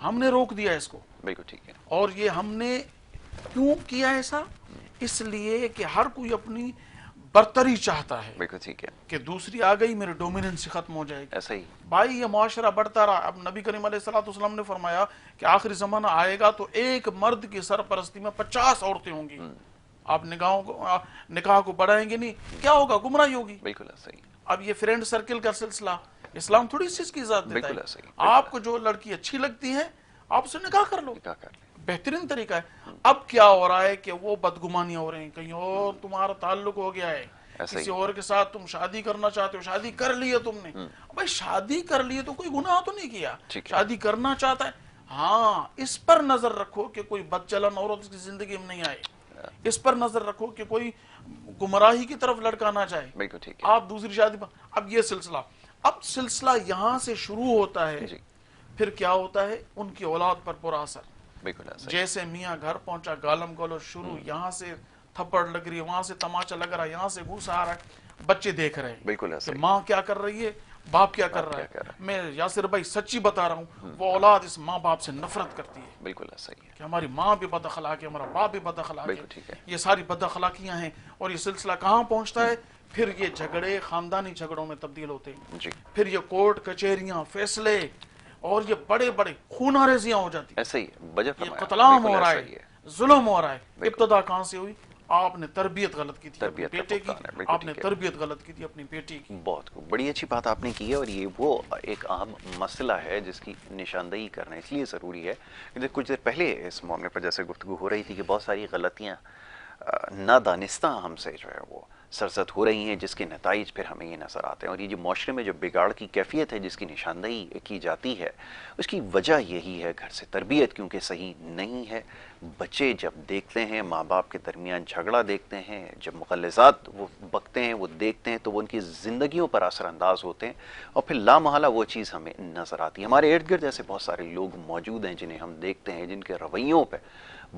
ہم نے روک دیا اس کو. بالکل ٹھیک ہے. اور یہ ہم نے کیوں کیا ایسا؟ اس لیے کہ ہر کوئی اپنی برتری چاہتا ہے. بالکل ٹھیک ہے. کہ دوسری آ گئی میرے ڈومیننس ختم ہو جائے گی. ایسا ہی بھائی یہ معاشرہ بڑھتا رہا. اب نبی کریم علیہ الصلوۃ والسلام نے فرمایا کہ آخری زمانہ آئے گا تو ایک مرد کی سرپرستی میں 50 عورتیں ہوں گی. آپ نکاح کو بڑھائیں گے نہیں، کیا ہوگا؟ گمراہی ہوگی. بالکل ایسا ہی. اب یہ فرینڈ سرکل کا سلسلہ اسلام تھوڑی سی اس کی اجازت دیتا ہے. آپ کو جو لڑکی اچھی لگتی ہے آپ اسے نکاح کر لو، بہترین طریقہ ہے. اب کیا ہو رہا ہے کہ وہ بدگمانیاں ہو رہی ہیں، کہیں اور تمہارا تعلق ہو گیا ہے، کسی اور کے ساتھ تم شادی کرنا چاہتے ہو، شادی کر لی ہے تم نے. بھائی شادی کر لی ہے تو کوئی گناہ تو نہیں کیا. شادی کرنا چاہتا ہے، ہاں اس پر نظر رکھو کہ کوئی بدچلن عورت اس کی زندگی میں نہیں آئے. اس پر نظر رکھو کہ کوئی گمراہی کی طرف لڑکا نہ جائے. آپ دوسری شادی پر. اب یہ سلسلہ یہاں سے شروع ہوتا ہے. پھر کیا ہوتا ہے؟ ان کی اولاد پر برا اثر. جیسے میاں گھر پہنچا گالم گلوچ شروع، یہاں سے تھپڑ لگ رہی ہے، وہاں سے تماچا لگ رہا ہے، یہاں سے گھوسا آ رہا ہے. بچے دیکھ رہے ہیں کہ ماں کیا کر رہی ہے، باپ کیا کر رہا ہے. میں یاسر بھائی سچی بتا رہا ہوں، وہ اولاد اس ماں باپ سے نفرت کرتی ہے. بالکل ایسا ہی ہے کہ ہماری ماں بھی بد اخلاق ہے، ہمارا باپ بھی بد اخلاق ہے. یہ ساری بد اخلاقیاں ہیں. اور یہ سلسلہ کہاں پہنچتا ہے؟ پھر یہ جھگڑے خاندانی جھگڑوں میں تبدیل ہوتے ہیں. پھر یہ کورٹ کچہریاں، فیصلے، اور یہ بڑے بڑے خونریزیاں ہو جاتی. ایسا ہی یہ قتل عام ہو رہا ہے، ظلم ہو رہا ہے. ابتدا کہاں سے ہوئی؟ آپ نے تربیت غلط کی تھی اپنے بیٹے کی، آپ نے تربیت غلط کی تھی اپنی بیٹی کی. بہت بڑی اچھی بات آپ نے کی ہے. اور یہ وہ ایک اہم مسئلہ ہے جس کی نشاندہی کرنا اس لیے ضروری ہے کہ کچھ دیر پہلے اس معاملے پر جیسے گفتگو ہو رہی تھی کہ بہت ساری غلطیاں نادانستہ ہم سے جو ہے وہ سرزد ہو رہی ہیں، جس کے نتائج پھر ہمیں یہ نظر آتے ہیں. اور یہ جو معاشرے میں جو بگاڑ کی کیفیت ہے جس کی نشاندہی کی جاتی ہے، اس کی وجہ یہی ہے گھر سے تربیت کیونکہ صحیح نہیں ہے. بچے جب دیکھتے ہیں ماں باپ کے درمیان جھگڑا دیکھتے ہیں، جب مغالطات وہ بکتے ہیں، وہ دیکھتے ہیں، تو وہ ان کی زندگیوں پر اثر انداز ہوتے ہیں اور پھر لامحالہ وہ چیز ہمیں نظر آتی ہے. ہمارے ارد گرد ایسے بہت سارے لوگ موجود ہیں جنہیں ہم دیکھتے ہیں، جن کے رویوں پہ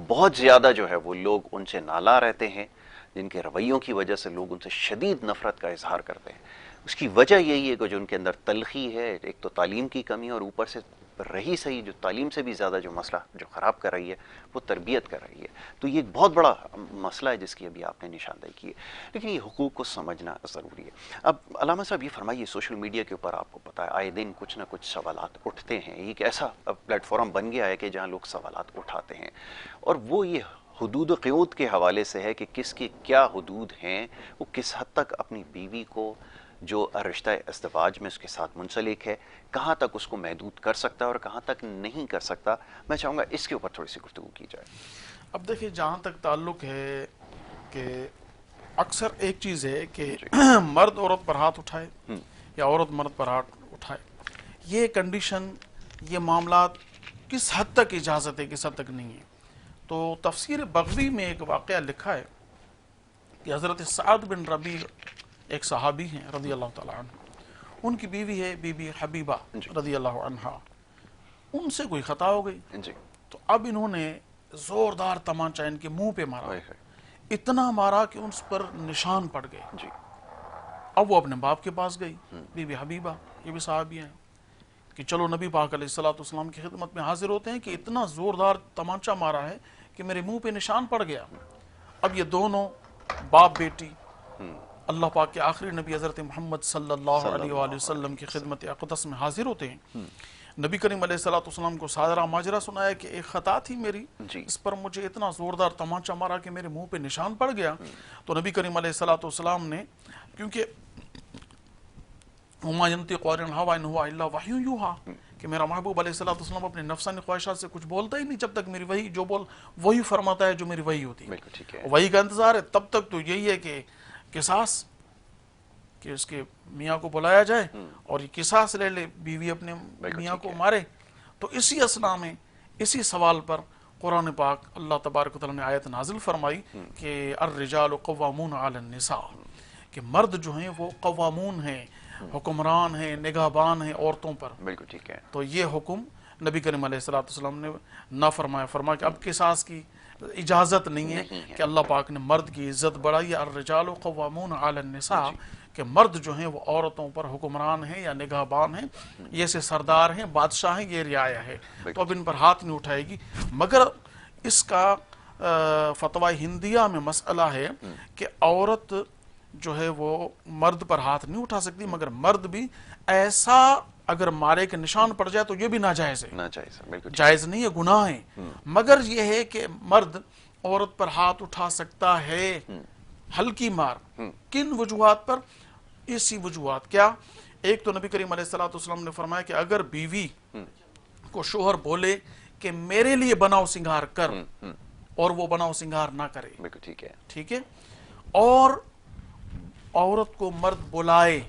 بہت زیادہ جو ہے وہ لوگ ان سے نالا رہتے ہیں، جن کے رویوں کی وجہ سے لوگ ان سے شدید نفرت کا اظہار کرتے ہیں. اس کی وجہ یہی ہے کہ جو ان کے اندر تلخی ہے، ایک تو تعلیم کی کمی، اور اوپر سے رہی صحیح جو تعلیم سے بھی زیادہ جو مسئلہ جو خراب کر رہی ہے وہ تربیت کر رہی ہے. تو یہ ایک بہت بڑا مسئلہ ہے جس کی ابھی آپ نے نشاندہی کی ہے. لیکن یہ حقوق کو سمجھنا ضروری ہے. اب علامہ صاحب یہ فرمائیے، سوشل میڈیا کے اوپر آپ کو پتہ ہے آئے دن کچھ نہ کچھ سوالات اٹھتے ہیں. یہ ایک ایسا پلیٹ فارم بن گیا ہے کہ جہاں لوگ سوالات اٹھاتے ہیں، اور وہ یہ حدود و قیود کے حوالے سے ہے کہ کس کے کیا حدود ہیں، وہ کس حد تک اپنی بیوی کو جو رشتہ ازدواج میں اس کے ساتھ منسلک ہے کہاں تک اس کو محدود کر سکتا ہے اور کہاں تک نہیں کر سکتا. میں چاہوں گا اس کے اوپر تھوڑی سی گفتگو کی جائے. اب دیکھیں جہاں تک تعلق ہے کہ اکثر ایک چیز ہے کہ مرد عورت پر ہاتھ اٹھائے یا عورت مرد پر ہاتھ اٹھائے، یہ کنڈیشن، یہ معاملات کس حد تک اجازت ہے کس حد تک نہیں ہے. تو تفسیر بغوی میں ایک واقعہ لکھا ہے کہ حضرت سعد بن ربیع ایک صحابی ہیں رضی اللہ تعالیٰ عنہ، ان کی بیوی ہے بی بی حبیبہ رضی اللہ عنہا. ان سے کوئی خطا ہو گئی تو اب انہوں نے زوردار تمانچہ ان کے منہ پہ مارا، اتنا مارا کہ ان پر نشان پڑ گئے. اب وہ اپنے باپ کے پاس گئی، بی بی حبیبہ، یہ بھی صحابی ہیں، کہ چلو نبی پاک علیہ الصلوۃ والسلام کی خدمت میں حاضر ہوتے ہیں کہ اتنا زوردار تمانچہ مارا ہے کہ میرے منہ پہ نشان پڑ گیا. اب یہ دونوں باپ بیٹی اللہ پاک کے آخری نبی حضرت محمد صلی اللہ علیہ وآلہ وسلم کی خدمت اقدس میں حاضر ہوتے ہیں. نبی کریم علیہ الصلوۃ والسلام کو سارا ماجرا سنایا کہ ایک خطا تھی میری، اس پر مجھے اتنا زوردار تمانچہ مارا کہ میرے منہ پہ نشان پڑ گیا. تو نبی کریم علیہ الصلوۃ والسلام نے، کیونکہ وما ينطق عن الهوى ان هو الا وحی یوحى، کہ کہ میرا محبوب علیہ الصلوۃ والسلام اپنے نفسانی خواہشات سے کچھ بولتا ہی نہیں جب تک میری وحی جو بول وہی فرماتا ہے جو میری وحی ہوتی ہے. وحی کا انتظار ہے تب تک تو یہی ہے کہ قصاص، کہ اس کے میاں کو بلایا جائے اور یہ قصاص لے لے، بیوی اپنے میاں کو مارے. تو اسی اسنا میں اسی سوال پر قرآن پاک اللہ تبارک و تعالیٰ نے آیت نازل فرمائی کہ الرجال قوامون علی النساء، کہ مرد جو ہیں وہ قوامون ہیں، حکمران ہیں، نگہبان ہیں عورتوں پر. بالکل ٹھیک ہے. تو یہ حکم نبی کریم علیہ الصلوۃ والسلام نے نہ فرمایا، فرمایا کہ اب قصاص کی اجازت نہیں ہے. کہ اللہ پاک نے مرد کی عزت بڑھائی ہے، الرجال قوامون علی النساء، کہ مرد جو ہیں وہ عورتوں پر حکمران ہیں یا نگہبان ہیں، یہ سے سردار ہیں، بادشاہ ہیں، یہ رعایا ہے. تو اب ان پر ہاتھ نہیں اٹھائے گی. مگر اس کا فتویٰ ہندیہ میں مسئلہ ہے کہ عورت جو ہے وہ مرد پر ہاتھ نہیں اٹھا سکتی، مگر مرد بھی ایسا اگر مارے کے نشان پڑ جائے تو یہ بھی ناجائز ہے. جائز نہیں ہے، گناہ ہے. مگر یہ ہے کہ مرد عورت پر ہاتھ اٹھا سکتا ہے ہلکی مار. کن وجوہات پر؟ اسی وجوہات. کیا؟ ایک تو نبی کریم علیہ الصلوۃ والسلام نے فرمایا کہ اگر بیوی کو شوہر بولے کہ میرے لیے بناؤ سنگار کر اور وہ بناؤ سنگار نہ کرے، ٹھیک ہے، اور عورت کو مرد بلائے،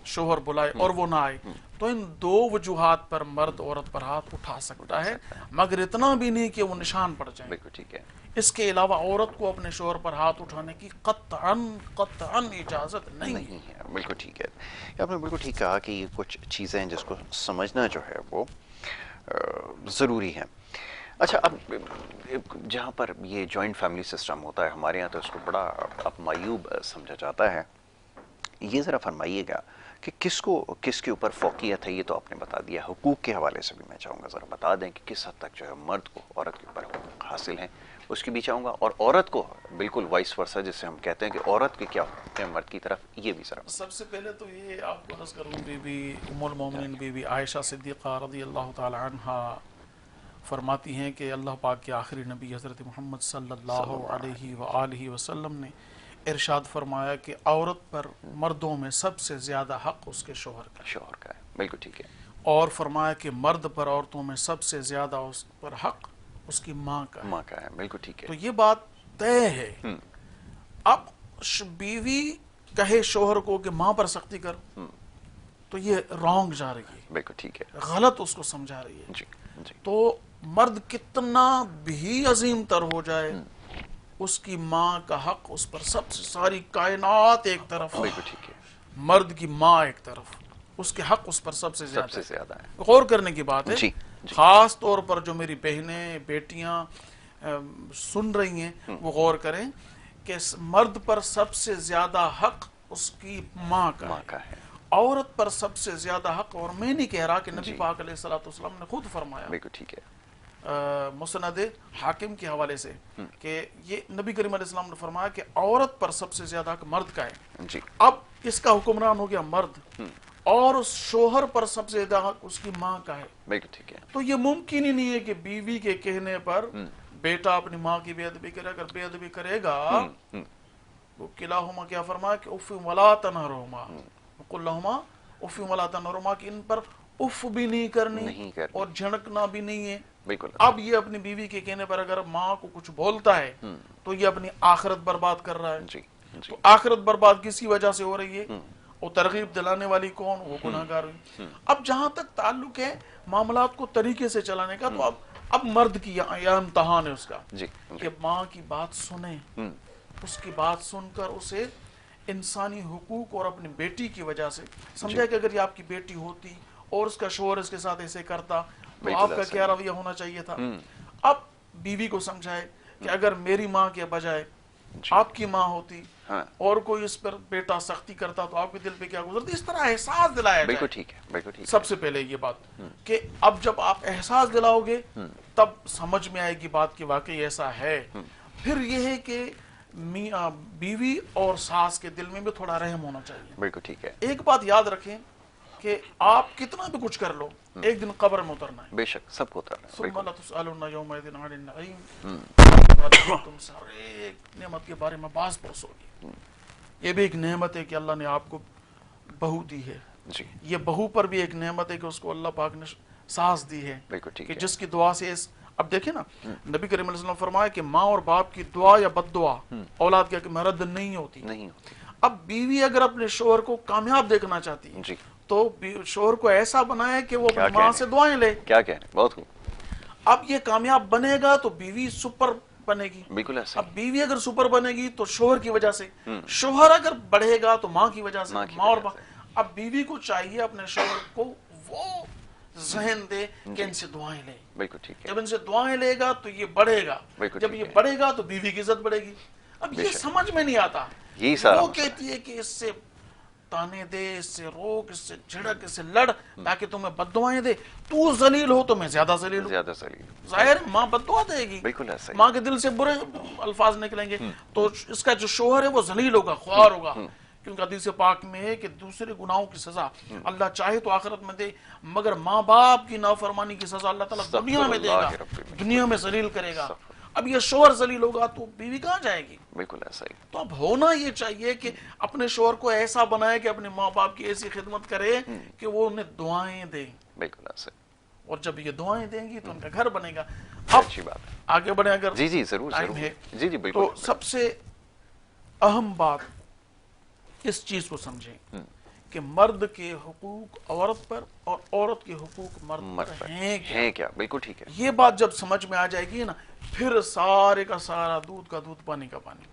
شوہر بلائے اور وہ نہ آئے، تو ان دو وجوہات پر مرد عورت پر ہاتھ اٹھا سکتا ہے، مگر اتنا بھی نہیں کہ وہ نشان پڑ جائے. اس کے علاوہ عورت کو اپنے شوہر پر ہاتھ اٹھانے کی قطعاً اجازت نہیں ہے. بالکل ٹھیک ہے. آپ نے بالکل ٹھیک کہا کہ یہ کچھ چیزیں ہیں جس کو سمجھنا جو ہے وہ ضروری ہے. اچھا، اب جہاں پر یہ جوائنٹ فیملی سسٹم ہوتا ہے ہمارے یہاں تو اس کو بڑا اب معیوب سمجھا جاتا ہے. یہ ذرا فرمائیے گا کہ کس کے اوپر فوقیت ہے. یہ تو آپ نے بتا دیا. حقوق کے حوالے سے بھی میں چاہوں گا ذرا بتا دیں کہ کس حد تک جو ہے مرد کو عورت کے اوپر حقوق حاصل ہیں، اس کی بھی چاہوں گا، اور عورت کو بالکل وائس ورسا جسے ہم کہتے ہیں کہ عورت کے کیا حقوق ہیں مرد کی طرف، یہ بھی ذرا. سب سے پہلے تو یہ آپ کو عرض کروں، بی بی ام المومنین بی بی عائشہ صدیقہ رضی اللہ تعالی عنہا فرماتی ہیں کہ اللہ پاک کے آخری نبی حضرت محمد صلی اللہ علیہ وآلہ وسلم نے ارشاد فرمایا کہ عورت پر مردوں میں سب سے زیادہ حق اس کے شوہر کا ہے. بالکل ٹھیک ہے. اور فرمایا کہ مرد پر عورتوں میں سب سے زیادہ اس پر حق اس کی ماں کا ہے. بالکل ٹھیک ہے. تو یہ بات طے ہے. اب بیوی کہے شوہر کو کہ ماں پر سختی کر تو یہ رانگ جا رہی ہے. بالکل ٹھیک ہے. غلط اس کو سمجھا رہی ہے. جی. تو مرد کتنا بھی عظیم تر ہو جائے، اس کی ماں کا حق اس پر سب سے، ساری کائنات ایک طرف، مرد کی ماں ایک طرف، اس کے حق اس پر سب سے زیادہ ہے. غور کرنے کی بات ہے. خاص طور پر جو میری بہنیں بیٹیاں سن رہی ہیں وہ غور کریں کہ مرد پر سب سے زیادہ حق اس کی ماں کا ہے. عورت پر سب سے زیادہ حق، اور میں نہیں کہہ رہا کہ نبی پاک علیہ الصلوۃ والسلام نے خود فرمایا، بالکل ٹھیک ہے، مسند حاکم کے حوالے سے، کہ یہ نبی کریم علیہ السلام نے فرمایا کہ عورت پر سب سے زیادہ حق مرد کا ہے. اب اس کا حکمران ہو گیا مرد، اور اس شوہر پر سب سے زیادہ حق اس کی ماں کا ہے. بالکل ٹھیک ہے. تو یہ ممکن ہی نہیں ہے کہ بیوی کے کہنے پر بیٹا اپنی ماں کی بے ادبی کرے. اگر بے ادبی کرے گا وہ کلاہما کیا فرمایا کہ اف ولا تنہرہما قل لہما اف ولا تنہرہما، کہ ان پر اف بھی نہیں کرنی اور جھڑکنا بھی نہیں ہے. اب یہ اپنی بیوی کے کہنے پر اگر ماں کو کچھ بولتا ہے تو یہ اپنی آخرت برباد کر رہا ہے. تو آخرت برباد کسی وجہ سے ہو رہی ہے، وہ ترغیب دلانے والی کون؟ وہ گناہگار ہوئی. اب جہاں تک تعلق ہے معاملات کو طریقے سے چلانے کا، تو اب مرد کی یہ امتحان ہے اس کا کہ ماں کی بات سنیں، اس کی بات سن کر اسے انسانی حقوق اور اپنی بیٹی کی وجہ سے سمجھا کہ اگر یہ آپ کی بیٹی ہوتی اور اس کا شوہر اس کے ساتھ ایسے کرتا تو آپ کا کیا رویہ ہونا چاہیے تھا. اب بیوی کو سمجھائے کہ اگر میری ماں کے بجائے آپ کی ماں ہوتی اور کوئی اس پر بیٹا سختی کرتا تو آپ کے دل پہ کیا گزرتی. اس طرح احساس دلایا جائے. ٹھیک ہے. سب سے پہلے یہ بات کہ اب جب آپ احساس دلاؤ گے تب سمجھ میں آئے گی بات کہ واقعی ایسا ہے. پھر یہ ہے کہ میاں بیوی اور ساس کے دل میں بھی تھوڑا رحم ہونا چاہیے. بالکل ٹھیک ہے. ایک بات یاد رکھیں کہ آپ کتنا بھی کچھ کر لو ایک دن قبر میں اترنا ہے. بے شک سب کو اترنا ہے. ثم لتسألن یومئذ عن النعیم، تم سارے نعمت کے بارے میں باز پوچھو گے. یہ بھی ایک نعمت ہے کہ اللہ نے آپ کو بہو دی ہے. یہ بہو پر بھی ایک نعمت ہے کہ اس کو اللہ پاک نے سانس دی ہے بالکل ٹھیک کہ ہے. جس کی دعا سے اب دیکھیں نا نبی کریم علیہ السلام فرمایا کہ ماں اور باپ کی دعا یا بد دعا اولاد کے مرد نہیں ہوتی. اب بیوی اگر اپنے شوہر کو کامیاب دیکھنا چاہتی ہے تو شوہر کو ایسا بنائے کہ وہ اپنی ماں سے دعائیں لے. کیا کہہ رہے ہیں, بہت خوب. اب یہ کامیاب بنے گا تو بیوی سپر بنے گی. بالکل ایسا. اب بیوی اگر سپر بنے گی تو شوہر کی وجہ سے, شوہر اگر بڑھے گا تو ماں کی وجہ سے, ماں اور اب بیوی کو چاہیے اپنے شوہر کو وہ ذہن دے کہ ان سے دعائیں لے. بالکل ٹھیک ہے. جب ان سے دعائیں لے گا تو یہ بڑھے گا, جب یہ بڑھے گا تو بیوی کی عزت بڑھے گی. اب یہ سمجھ میں نہیں آتا. وہ کہتی ہے کہ اس سے تانے دے, اس سے روک, اس سے جھڑک, اس سے لڑ تاکہ تمہیں بد دعائیں دے. تو ذلیل ہو تو میں زیادہ ذلیل ہوں. ظاہر ماں بد دعا دے گی, ماں کے دل سے برے الفاظ نکلیں گے تو اس کا جو شوہر ہے وہ ذلیل ہوگا, خوار ہوگا. کیونکہ حدیث پاک میں ہے کہ دوسرے گناہوں کی سزا اللہ چاہے تو آخرت میں دے, مگر ماں باپ کی نافرمانی کی سزا اللہ تعالیٰ دنیا میں دے گا, دنیا میں ذلیل کرے گا. اب یہ شوہر ذلیل ہوگا تو بیوی کہاں جائے گی؟ بالکل ایسا ہی. تو اب ہونا یہ چاہیے کہ اپنے شوہر کو ایسا بنائے کہ اپنے ماں باپ کی ایسی خدمت کرے کہ وہ انہیں دعائیں دیں. بالکل ایسا ہی. اور جب یہ دعائیں دیں گی تو ان کا گھر بنے گا. اب اچھی بات ہے, آگے بڑھیں اگر جی ضرور ٹائم ہے. جی بالکل. تو سب سے اہم بات اس چیز کو سمجھیں کہ مرد کے حقوق عورت پر اور عورت کے حقوق مرد پر ہیں کیا. بالکل ٹھیک ہے. یہ بات جب سمجھ میں آ جائے گی نا پھر سارے کا سارا دودھ کا دودھ پانی کا پانی.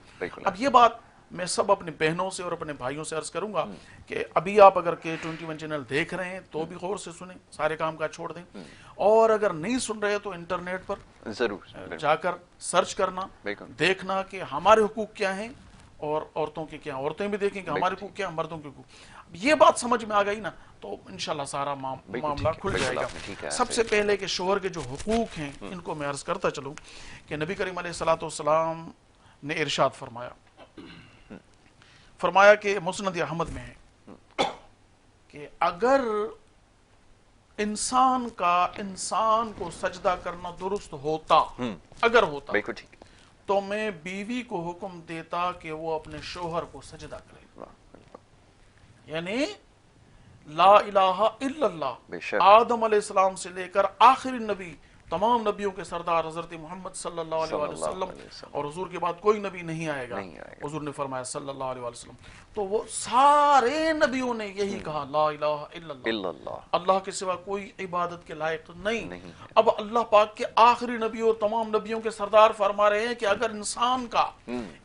اب یہ بات میں سب اپنی بہنوں سے اور اپنے بھائیوں سے عرض کروں گا کہ ابھی آپ اگر K21 چینل دیکھ رہے ہیں تو بھی غور سے سنیں, سارے کام کا چھوڑ دیں, اور اگر نہیں سن رہے تو انٹرنیٹ پر ضرور جا کر سرچ کرنا, دیکھنا کہ ہمارے حقوق کیا ہیں اور عورتوں کے کیا, عورتیں بھی دیکھیں کہ ہمارے حقوق کیا ہیں, مردوں کے حقوق. یہ بات سمجھ میں آ گئی نا تو انشاءاللہ سارا معاملہ کھل جائے گا. سب سے پہلے کہ شوہر کے جو حقوق ہیں ان کو میں عرض کرتا چلوں کہ نبی کریم علیہ السلام نے ارشاد فرمایا کہ مسند احمد میں ہے کہ اگر انسان کو سجدہ کرنا درست ہوتا, اگر ہوتا تو میں بیوی کو حکم دیتا کہ وہ اپنے شوہر کو سجدہ کرے. یعنی لا الہ الا اللہ, آدم علیہ السلام سے لے کر آخری نبی, تمام نبیوں کے سردار حضرت محمد صلی اللہ علیہ وسلم, اور حضور کے بعد کوئی نبی نہیں آئے گا, حضور نے فرمایا صلی اللہ علیہ وسلم, تو وہ سارے نبیوں نے یہی کہا لا الہ الا اللہ, اللہ کے سوا کوئی عبادت کے لائق نہیں. اب اللہ پاک کے آخری نبی اور تمام نبیوں کے سردار فرما رہے ہیں کہ اگر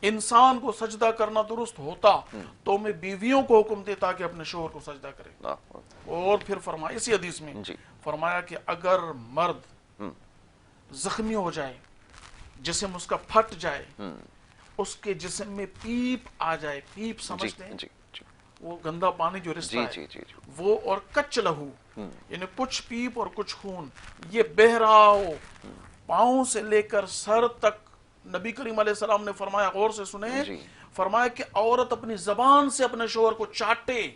انسان کو سجدہ کرنا درست ہوتا تو میں بیویوں کو حکم دیتا کہ اپنے شوہر کو سجدہ کرے. اور پھر فرمایا اسی حدیث میں فرمایا کہ اگر مرد زخمی ہو جائے, جسم اس کا پھٹ جائے, اس کے جسم میں پیپ آ جائے, پیپ سمجھتے ہیں وہ گندا پانی جو رستا ہے وہ, اور کچ لہو یعنی کچھ پیپ اور کچھ خون یہ بہہ رہا ہو پاؤں سے لے کر سر تک, نبی کریم علیہ السلام نے فرمایا, غور سے سنیں, فرمایا کہ عورت اپنی زبان سے اپنے شوہر کو چاٹے,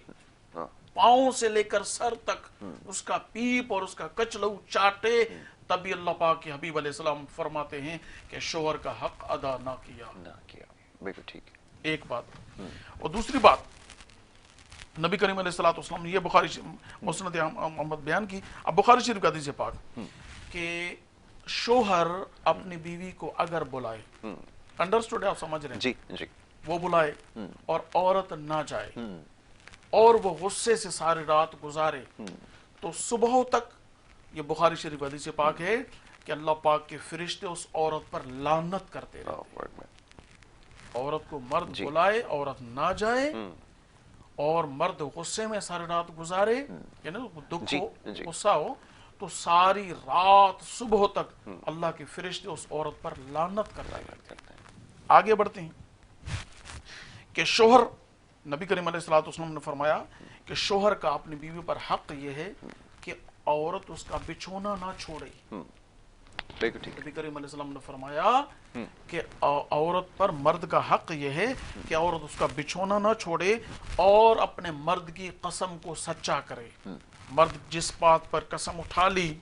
پاؤں سے لے کر سر تک اس کا پیپ اور اس کا کچ لہو چاٹے, تبھی اللہ پاک کے حبیب علیہ السلام فرماتے ہیں کہ شوہر کا حق ادا نہ کیا. بالکل ٹھیک. ایک بات. اور دوسری بات نبی کریم علیہ السلام نے یہ بخاری مسند احمد بیان کی. اب بخاری شریف کا حدیث پاک کہ شوہر اپنی بیوی کو اگر بلائے, انڈرسٹوڈ ہے, آپ سمجھ رہے ہیں, وہ بلائے اور عورت نہ جائے اور وہ غصے سے ساری رات گزارے تو صبح تک, یہ بخاری شریف حدیث پاک ہے کہ اللہ پاک کے فرشتے اس عورت پر لعنت کرتے رہتے. عورت کو مرد بلائے, عورت نہ جائے, اور مرد غصے میں ساری رات گزارے, یعنی دکھ ہو, غصہ ہو, تو ساری رات صبح تک اللہ کے فرشتے اس عورت پر لعنت کرتے ہیں. آگے بڑھتے ہیں کہ شوہر, نبی کریم علیہ السلام نے فرمایا کہ شوہر کا اپنی بیوی پر حق یہ ہے کہ عورت اس کا بچھونا نہ چھوڑے. نبی کریم علیہ السلام نے فرمایا کہ عورت پر مرد کا حق یہ ہے کہ عورت اس کا بچھونا نہ چھوڑے اور اپنے مرد کی قسم کو سچا کرے. مرد جس بات پر قسم اٹھا لی,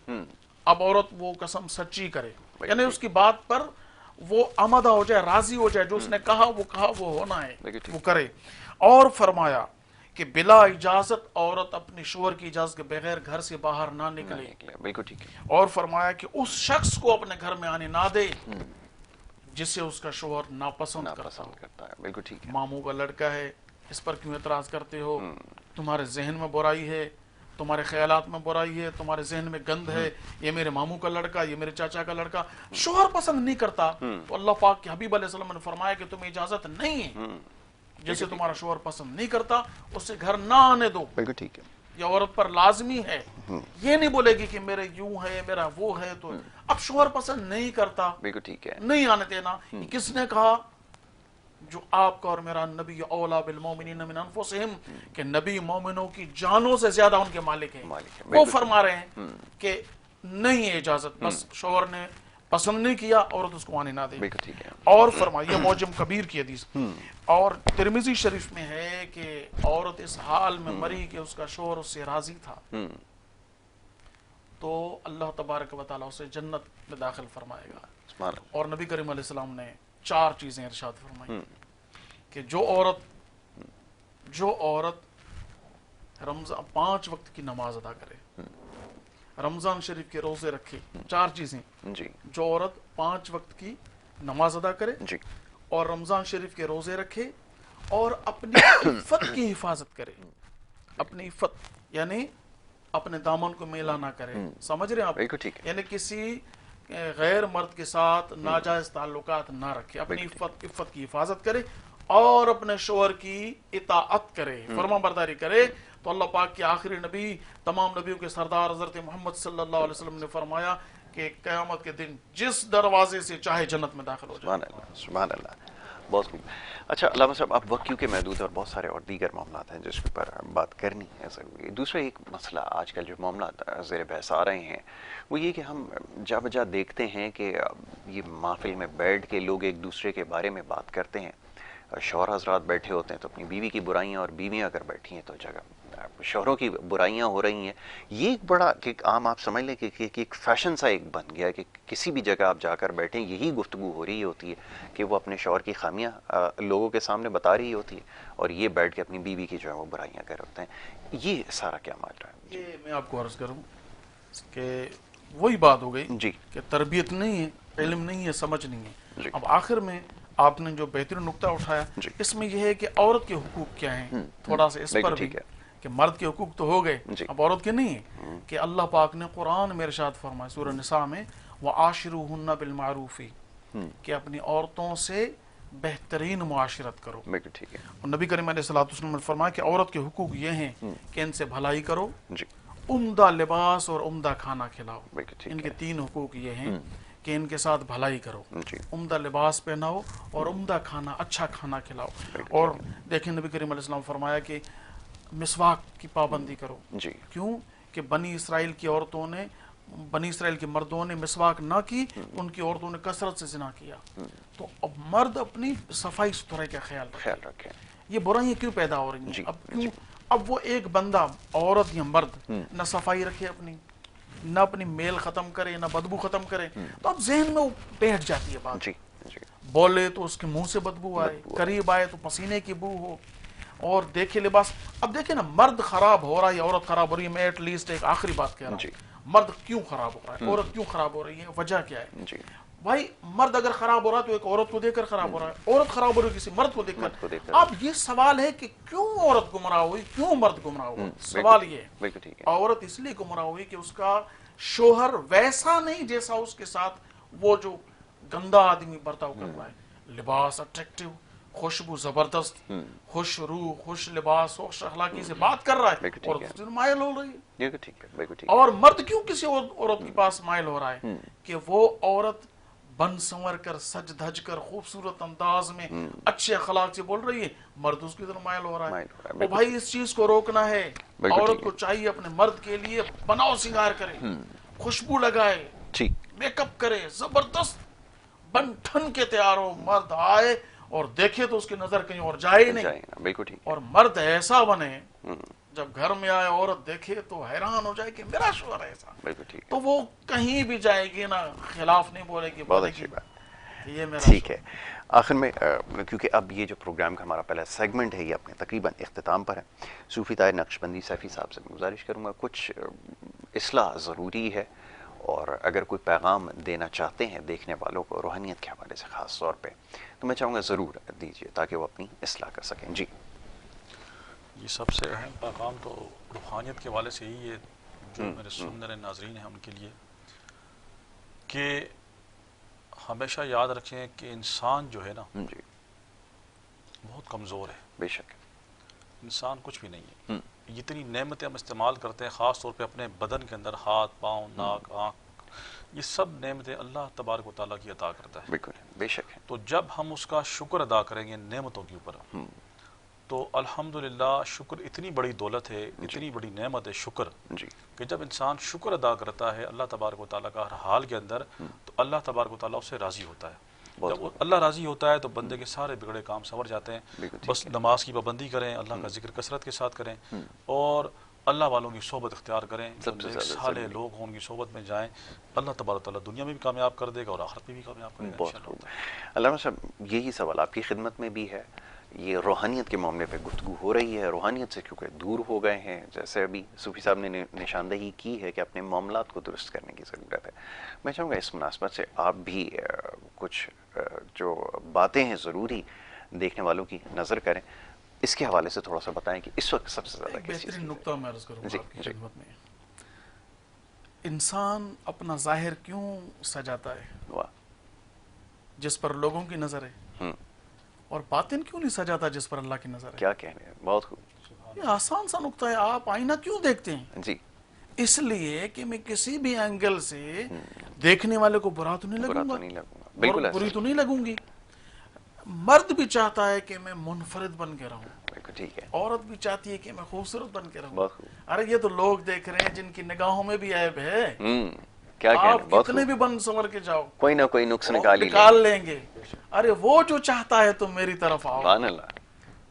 اب عورت وہ قسم سچی کرے, یعنی اس کی بات پر وہ آمادہ ہو جائے, راضی ہو جائے, جو اس نے کہا وہ ہونا ہے, وہ کرے. اور فرمایا کہ بلا اجازت عورت اپنے شوہر کی اجازت کے بغیر گھر سے باہر نہ نکلے. بالکل ٹھیک ہے. اور فرمایا کہ اس شخص کو اپنے گھر میں آنے نہ دے جسے اس کا شوہر ناپسند کرتا ہے. بالکل ٹھیک ہے. ماموں کا لڑکا ہے، اس پر کیوں اعتراض کرتے ہو؟ تمہارے ذہن میں برائی ہے، تمہارے خیالات میں برائی ہے، تمہارے ذہن میں گند ہے، یہ میرے ماموں کا لڑکا، یہ میرے چاچا کا لڑکا. شوہر پسند نہیں کرتا تو اللہ پاک کے حبیب علیہ السلام نے فرمایا کہ تمہیں اجازت نہیں ہے، جیسے تمہارا شوہر پسند نہیں کرتا اسے گھر نہ آنے دو. بالکل ٹھیک ہے. یہ عورت پر لازمی ہے. یہ نہیں بولے گی کہ میرے یوں ہے، میرا وہ ہے. تو اب شوہر پسند نہیں کرتا، بالکل ٹھیک ہے، نہیں آنے دینا. کس نے کہا؟ جو آپ کا اور میرا نبی اولا بالمومنین من انفسہم، کہ نبی مومنوں کی جانوں سے زیادہ ان کے مالک ہیں. وہ فرما رہے ہیں کہ نہیں ہے اجازت، بس شوہر نے پسند نہیں کیا عورت اس کو آنے نہ دے. اور فرمایا معجم کبیر کی حدیث اور ترمذی شریف میں ہے کہ عورت اس حال میں مری کہ اس کا شوہر اس سے راضی تھا تو اللہ تبارک و تعالیٰ اسے جنت میں داخل فرمائے گا. اور نبی کریم علیہ السلام نے 4 چیزیں ارشاد فرمائی کہ جو عورت رمضان 5 وقت کی نماز ادا کرے، رمضان شریف کے روزے رکھے، 4 چیزیں. جو عورت 5 وقت کی نماز ادا کرے اور رمضان شریف کے روزے رکھے اور اپنی عفت کی حفاظت کرے. اپنی عفت یعنی اپنے دامن کو میلا نہ کرے. سمجھ رہے ہیں آپ؟ یعنی کسی غیر مرد کے ساتھ ناجائز تعلقات نہ رکھے، اپنی عفت کی حفاظت کرے اور اپنے شوہر کی اطاعت کرے، فرما برداری کرے. تو اللہ پاک کے آخری نبی، تمام نبیوں کے سردار حضرت محمد صلی اللہ علیہ وسلم نے فرمایا کہ قیامت کے دن جس دروازے سے چاہے جنت میں داخل ہو جائے. سبحان اللہ. بہت خوب. اچھا علامہ صاحب، اب وقت کیونکہ محدود ہے اور بہت سارے اور دیگر معاملات ہیں جس پر بات کرنی ہے ضروری. دوسرا ایک مسئلہ آج کل جو معاملات زیر بحث آ رہے ہیں وہ یہ کہ ہم جا بجا دیکھتے ہیں کہ یہ محفل میں بیٹھ کے لوگ ایک دوسرے کے بارے میں بات کرتے ہیں. شوہر حضرات بیٹھے ہوتے ہیں تو اپنی بیوی کی برائیاں، اور بیویاں اگر بیٹھی ہیں تو جگہ شوہروں کی برائیاں ہو رہی ہیں. یہ ایک بڑا عام آپ سمجھ لیں کہ ایک فیشن سا ایک بن گیا کہ کسی بھی جگہ آپ جا کر بیٹھیں یہی گفتگو ہو رہی ہوتی ہے کہ وہ اپنے شوہر کی خامیاں لوگوں کے سامنے بتا رہی ہوتی ہے اور یہ بیٹھ کے اپنی بیوی کی جو ہے وہ برائیاں کر ہوتے ہیں. یہ سارا کیا مان رہا ہے؟ یہ میں آپ کو عرض کروں کہ وہی بات ہو گئی کہ تربیت نہیں ہے، علم نہیں ہے، سمجھ نہیں ہے. اب آخر میں آپ نے جو بہترین نقطہ اٹھایا اس میں یہ ہے کہ عورت کے حقوق کیا ہیں، تھوڑا سا اس پر بھی کہ مرد کے حقوق تو ہو گئے، اب عورت کے نہیں ہے. کہ اللہ پاک نے قرآن میں ارشاد فرمایا سورہ نساء میں وَعَاشِرُوهُنَّ بِالْمَعْرُوفِ، کہ اپنی عورتوں سے بہترین معاشرت کرو. اور نبی کریم علیہ السلام نے فرمایا کہ عورت کے حقوق یہ ہیں کہ ان سے بھلائی کرو، عمدہ لباس اور عمدہ کھانا کھلاؤ. ان کے 3 حقوق یہ ہیں کہ ان کے ساتھ بھلائی کرو، عمدہ لباس پہناؤ اور عمدہ کھانا، اچھا کھانا کھلاؤ. اور دیکھیں نبی کریم علیہ السلام فرمایا کہ مسواک کی پابندی کرو. کیوں کہ بنی اسرائیل کی عورتوں نے، بنی اسرائیل کے مردوں نے مسواک نہ کی، ان کی عورتوں نے کثرت سے زنا کیا. تو اب مرد اپنی صفائی ستھرائی کا خیال رکھے. یہ برائیاں کیوں پیدا ہو رہی ہیں؟ اب وہ ایک بندہ، عورت یا مرد، نہ صفائی رکھے اپنی، نہ اپنی میل ختم کرے، نہ بدبو ختم کرے، تو اب ذہن میں وہ بیٹھ جاتی ہے بات. بولے تو اس کے منہ سے بدبو آئے، قریب آئے تو پسینے کی بو ہو، اور دیکھے لباس. اب دیکھیں نا، مرد خراب ہو رہا ہے یا عورت خراب ہو رہی ہے. میں ایٹ لیسٹ ایک آخری بات کہہ رہا ہوں، مرد کیوں خراب ہو رہا ہے، عورت کیوں خراب ہو رہی ہے، وجہ کیا ہے؟ بھائی مرد اگر خراب ہو رہا ہے تو ایک عورت کو دیکھ کر خراب ہو رہا ہے، عورت خراب ہو رہی ہے کسی مرد کو دیکھ کر. اب یہ سوال ہے کہ کیوں عورت گمراہ ہوئی، کیوں مرد گمراہ ہوا؟ سوال یہ ہے عورت اس لیے گمراہ ہوئی کہ اس کا شوہر ویسا نہیں جیسا اس کے ساتھ وہ جو گندا آدمی برتاؤ کر رہا ہے. لباس اٹریکٹیو، خوشبو زبردست، خوش روح، خوش لباس، خوش اخلاقی سے بات کر رہا ہے اور اس دن مائل ہو رہی ہے. اور مرد کیوں کسی عورت کے پاس مائل ہو رہا ہے؟ کہ وہ عورت بن سنور کر، سج دھج کر، خوبصورت انداز میں، اچھے اخلاق سے بول رہی ہے، مرد اس کی طرف مائل ہو رہا ہے. اور بھائی اس چیز کو روکنا ہے. عورت کو چاہیے اپنے مرد کے لیے بناؤ سنگار کرے، خوشبو لگائے، میک اپ کرے، زبردست بن ٹھن کے تیار ہو. مرد آئے اور دیکھے تو اس کی نظر کہیں اور جائے ہی نہیں. اور مرد ایسا بنے جب گھر میں آئے عورت دیکھے تو حیران ہو جائے کہ میرا شوہر ایسا، تو وہ کہیں بھی جائے گی نا خلاف نہیں بولے گی. بہت اچھی بات. یہ میرا ٹھیک ہے. آخر میں کیونکہ اب یہ جو پروگرام کا ہمارا پہلا سیگمنٹ ہے یہ اپنے تقریباً اختتام پر ہے، صوفی طاہر نقشبندی سیفی صاحب سے میں گزارش کروں گا کچھ اصلاح ضروری ہے، اور اگر کوئی پیغام دینا چاہتے ہیں دیکھنے والوں کو روحانیت کے حوالے سے خاص طور پہ، تو میں چاہوں گا ضرور دیجیے تاکہ وہ اپنی اصلاح کر سکیں. جی. یہ سب سے اہم پیغام تو روحانیت کے حوالے سے ہی ہے جو میرے سننے والے ناظرین ہیں ان کے لیے، کہ ہمیشہ یاد رکھیں کہ انسان جو ہے نا جی. بہت کمزور ہے. بے شک. انسان کچھ بھی نہیں ہے. جتنی نعمتیں ہم استعمال کرتے ہیں خاص طور پہ اپنے بدن کے اندر، ہاتھ، پاؤں، ناک، آنکھ، یہ سب نعمتیں اللہ تبارک و تعالیٰ کی عطا کرتا ہے. بالکل بے شک ہے. تو جب ہم اس کا شکر ادا کریں گے نعمتوں کے اوپر، تو الحمدللہ شکر اتنی بڑی دولت ہے، اتنی بڑی نعمت ہے شکر، جی. کہ جب انسان شکر ادا کرتا ہے اللہ تبارک و تعالیٰ کا ہر حال کے اندر، تو اللہ تبارک و تعالیٰ اس سے راضی ہوتا ہے. جب اللہ راضی ہوتا ہے تو بندے کے سارے بگڑے کام سنور جاتے ہیں. بس نماز کی پابندی کریں، اللہ کا ذکر کثرت کے ساتھ کریں، اور اللہ والوں کی صحبت اختیار کریں، صالح لوگ ہوں ان کی صحبت میں جائیں. اللہ تبارک و تعالیٰ دنیا میں بھی کامیاب کر دے گا اور آخرت میں بھی کامیاب کرے گا انشاءاللہ. علامہ صاحب یہی سوال آپ کی خدمت میں بھی ہے. یہ روحانیت کے معاملے پہ گفتگو ہو رہی ہے، روحانیت سے کیونکہ دور ہو گئے ہیں، جیسے ابھی صوفی صاحب نے نشاندہی کی ہے کہ اپنے معاملات کو درست کرنے کی ضرورت ہے. میں چاہوں گا اس مناسبت سے آپ بھی کچھ جو باتیں ہیں ضروری دیکھنے والوں کی نظر کریں، اس کے حوالے سے تھوڑا سا بتائیں کہ اس وقت سب سے زیادہ بہترین نقطہ میں عرض کروں گا آپ کی خدمت میں. انسان اپنا ظاہر کیوں سجاتا ہے؟ جس پر لوگوں کی نظر ہے. اور باطن کیوں نہیں سجاتا جس پر اللہ کی نظر ہے؟ کیا کہنے ہیں، بہت خوب. یہ آسان سا نقطہ ہے. آپ آئینہ کیوں دیکھتے ہیں؟ جی. اس لیے کہ میں کسی بھی اینگل سے دیکھنے والے کو برا تو نہیں لگوں گا، بالکل بری تو نہیں لگوں گی. مرد بھی چاہتا ہے کہ میں منفرد بن کے رہوں، ٹھیک ہے. عورت بھی چاہتی ہے کہ میں خوبصورت بن کے رہوں. بہت خوب. ارے یہ تو لوگ دیکھ رہے ہیں جن کی نگاہوں میں بھی عیب ہے. کیا آپ کتنے بھی بن سنور کے جاؤ، کوئی نہ کوئی نقص نکال لیں گے. ارے وہ جو چاہتا ہے تم میری طرف آؤ،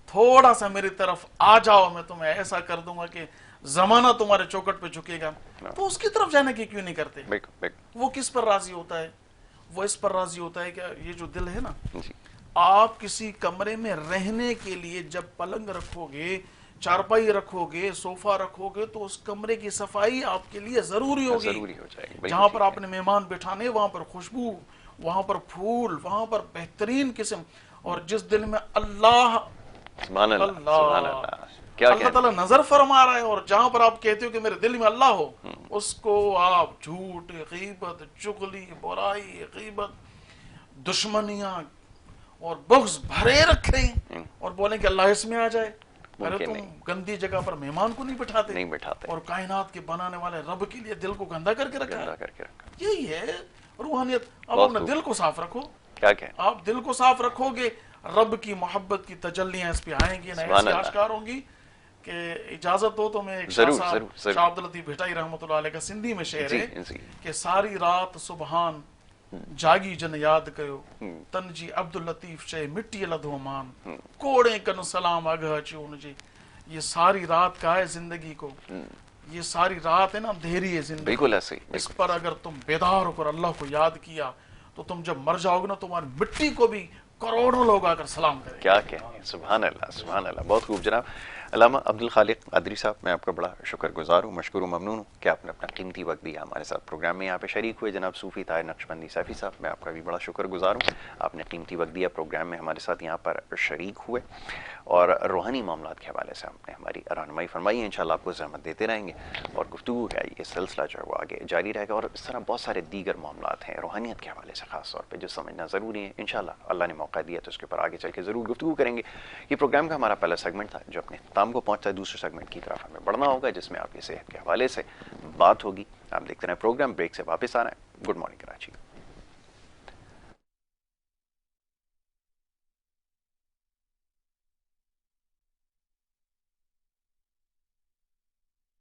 تھوڑا سا میری طرف آ جاؤ، میں تمہیں ایسا کر دوں گا کہ زمانہ تمہارے چوکٹ پہ جھکے گا. تو اس کی طرف جانے کی کیوں نہیں کرتے؟ وہ کس پر راضی ہوتا ہے؟ وہ اس پر راضی ہوتا ہے کہ یہ جو دل ہے نا، آپ کسی کمرے میں رہنے کے لیے جب پلنگ رکھو گے، چارپائی رکھو گے، صوفہ رکھو گے، تو اس کمرے کی صفائی آپ کے لیے ضروری ہوگی. جہاں پر آپ نے مہمان بٹھانے وہاں پر خوشبو، وہاں پر پھول، وہاں پر بہترین قسم. اور جس دل میں اللہ تعالیٰ نظر فرما رہا ہے، اور جہاں پر آپ کہتے ہو کہ میرے دل میں اللہ ہو، اس کو آپ جھوٹ، غیبت، چغلی، برائی، غیبت، دشمنیاں اور بغض بھرے رکھے ہیں، اور بولیں کہ اللہ اس میں آ جائے. ارے تم گندی جگہ پر مہمان کو نہیں بٹھاتے، اور کائنات کے بنانے والے رب کے لیے دل کو گندا کر کے رکھا ہے. یہی ہے روحانیت. اب اپنے دل کو صاف رکھو. آپ دل کو صاف رکھو گے، رب کی محبت کی تجلیاں اس پہ آئیں گی، ایسی آشکار ہوں گی کہ اجازت ہو تو میں ایک شاہ عبد اللطیف بھٹائی رحمۃ اللہ علیہ کا سندھی میں شعر ہے کہ ساری رات سبحان جاگی جن یاد کیو تنجی عبد اللطیف چے مٹی لدھو مان کوڑے کن سلام اگہ چون جی. یہ ساری رات کا ہے زندگی کو، یہ ساری رات ہے نا اندھیری ہے زندگی. بالکل ایسے ہی. اس پر اگر تم بیدار ہو کر اللہ کو یاد کیا تو تم جب مر جاؤ گے نا تمہاری مٹی کو بھی کروڑوں لوگ آ کر سلام کریں. کیا کہیں، سبحان اللہ سبحان اللہ. بہت خوب جناب. علامہ عبد الخالق قادری صاحب، میں آپ کا بڑا شکر گزار ہوں، مشکور و ممنون ہوں کہ آپ نے اپنا قیمتی وقت دیا ہمارے ساتھ پروگرام میں یہاں پہ شریک ہوئے. جناب صوفی طاہر نقشبندی سیفی صاحب، میں آپ کا بھی بڑا شکر گزار ہوں، آپ نے قیمتی وقت دیا، پروگرام میں ہمارے ساتھ یہاں پر شریک ہوئے اور روحانی معاملات کے حوالے سے آپ نے ہماری رہنمائی فرمائی ہے. انشاءاللہ آپ کو زحمت دیتے رہیں گے اور گفتگو کا یہ سلسلہ جو ہے وہ آگے جاری رہے گا. اور اس طرح بہت سارے دیگر معاملات ہیں روحانیت کے حوالے سے خاص طور پہ جو سمجھنا ضروری ہے. انشاءاللہ اللہ نے موقع دیا تو اس کے اوپر آگے چل کے ضرور گفتگو کریں گے. یہ پروگرام کا ہمارا پہلا سیگمنٹ تھا جو اپنے اختتام کو پہنچتا ہے. دوسرے سیگمنٹ کی طرف ہمیں بڑھنا ہوگا جس میں آپ کی صحت کے حوالے سے بات ہوگی. آپ دیکھتے رہیں پروگرام. بریک سے واپس آ رہے ہیں. Good morning Karachi.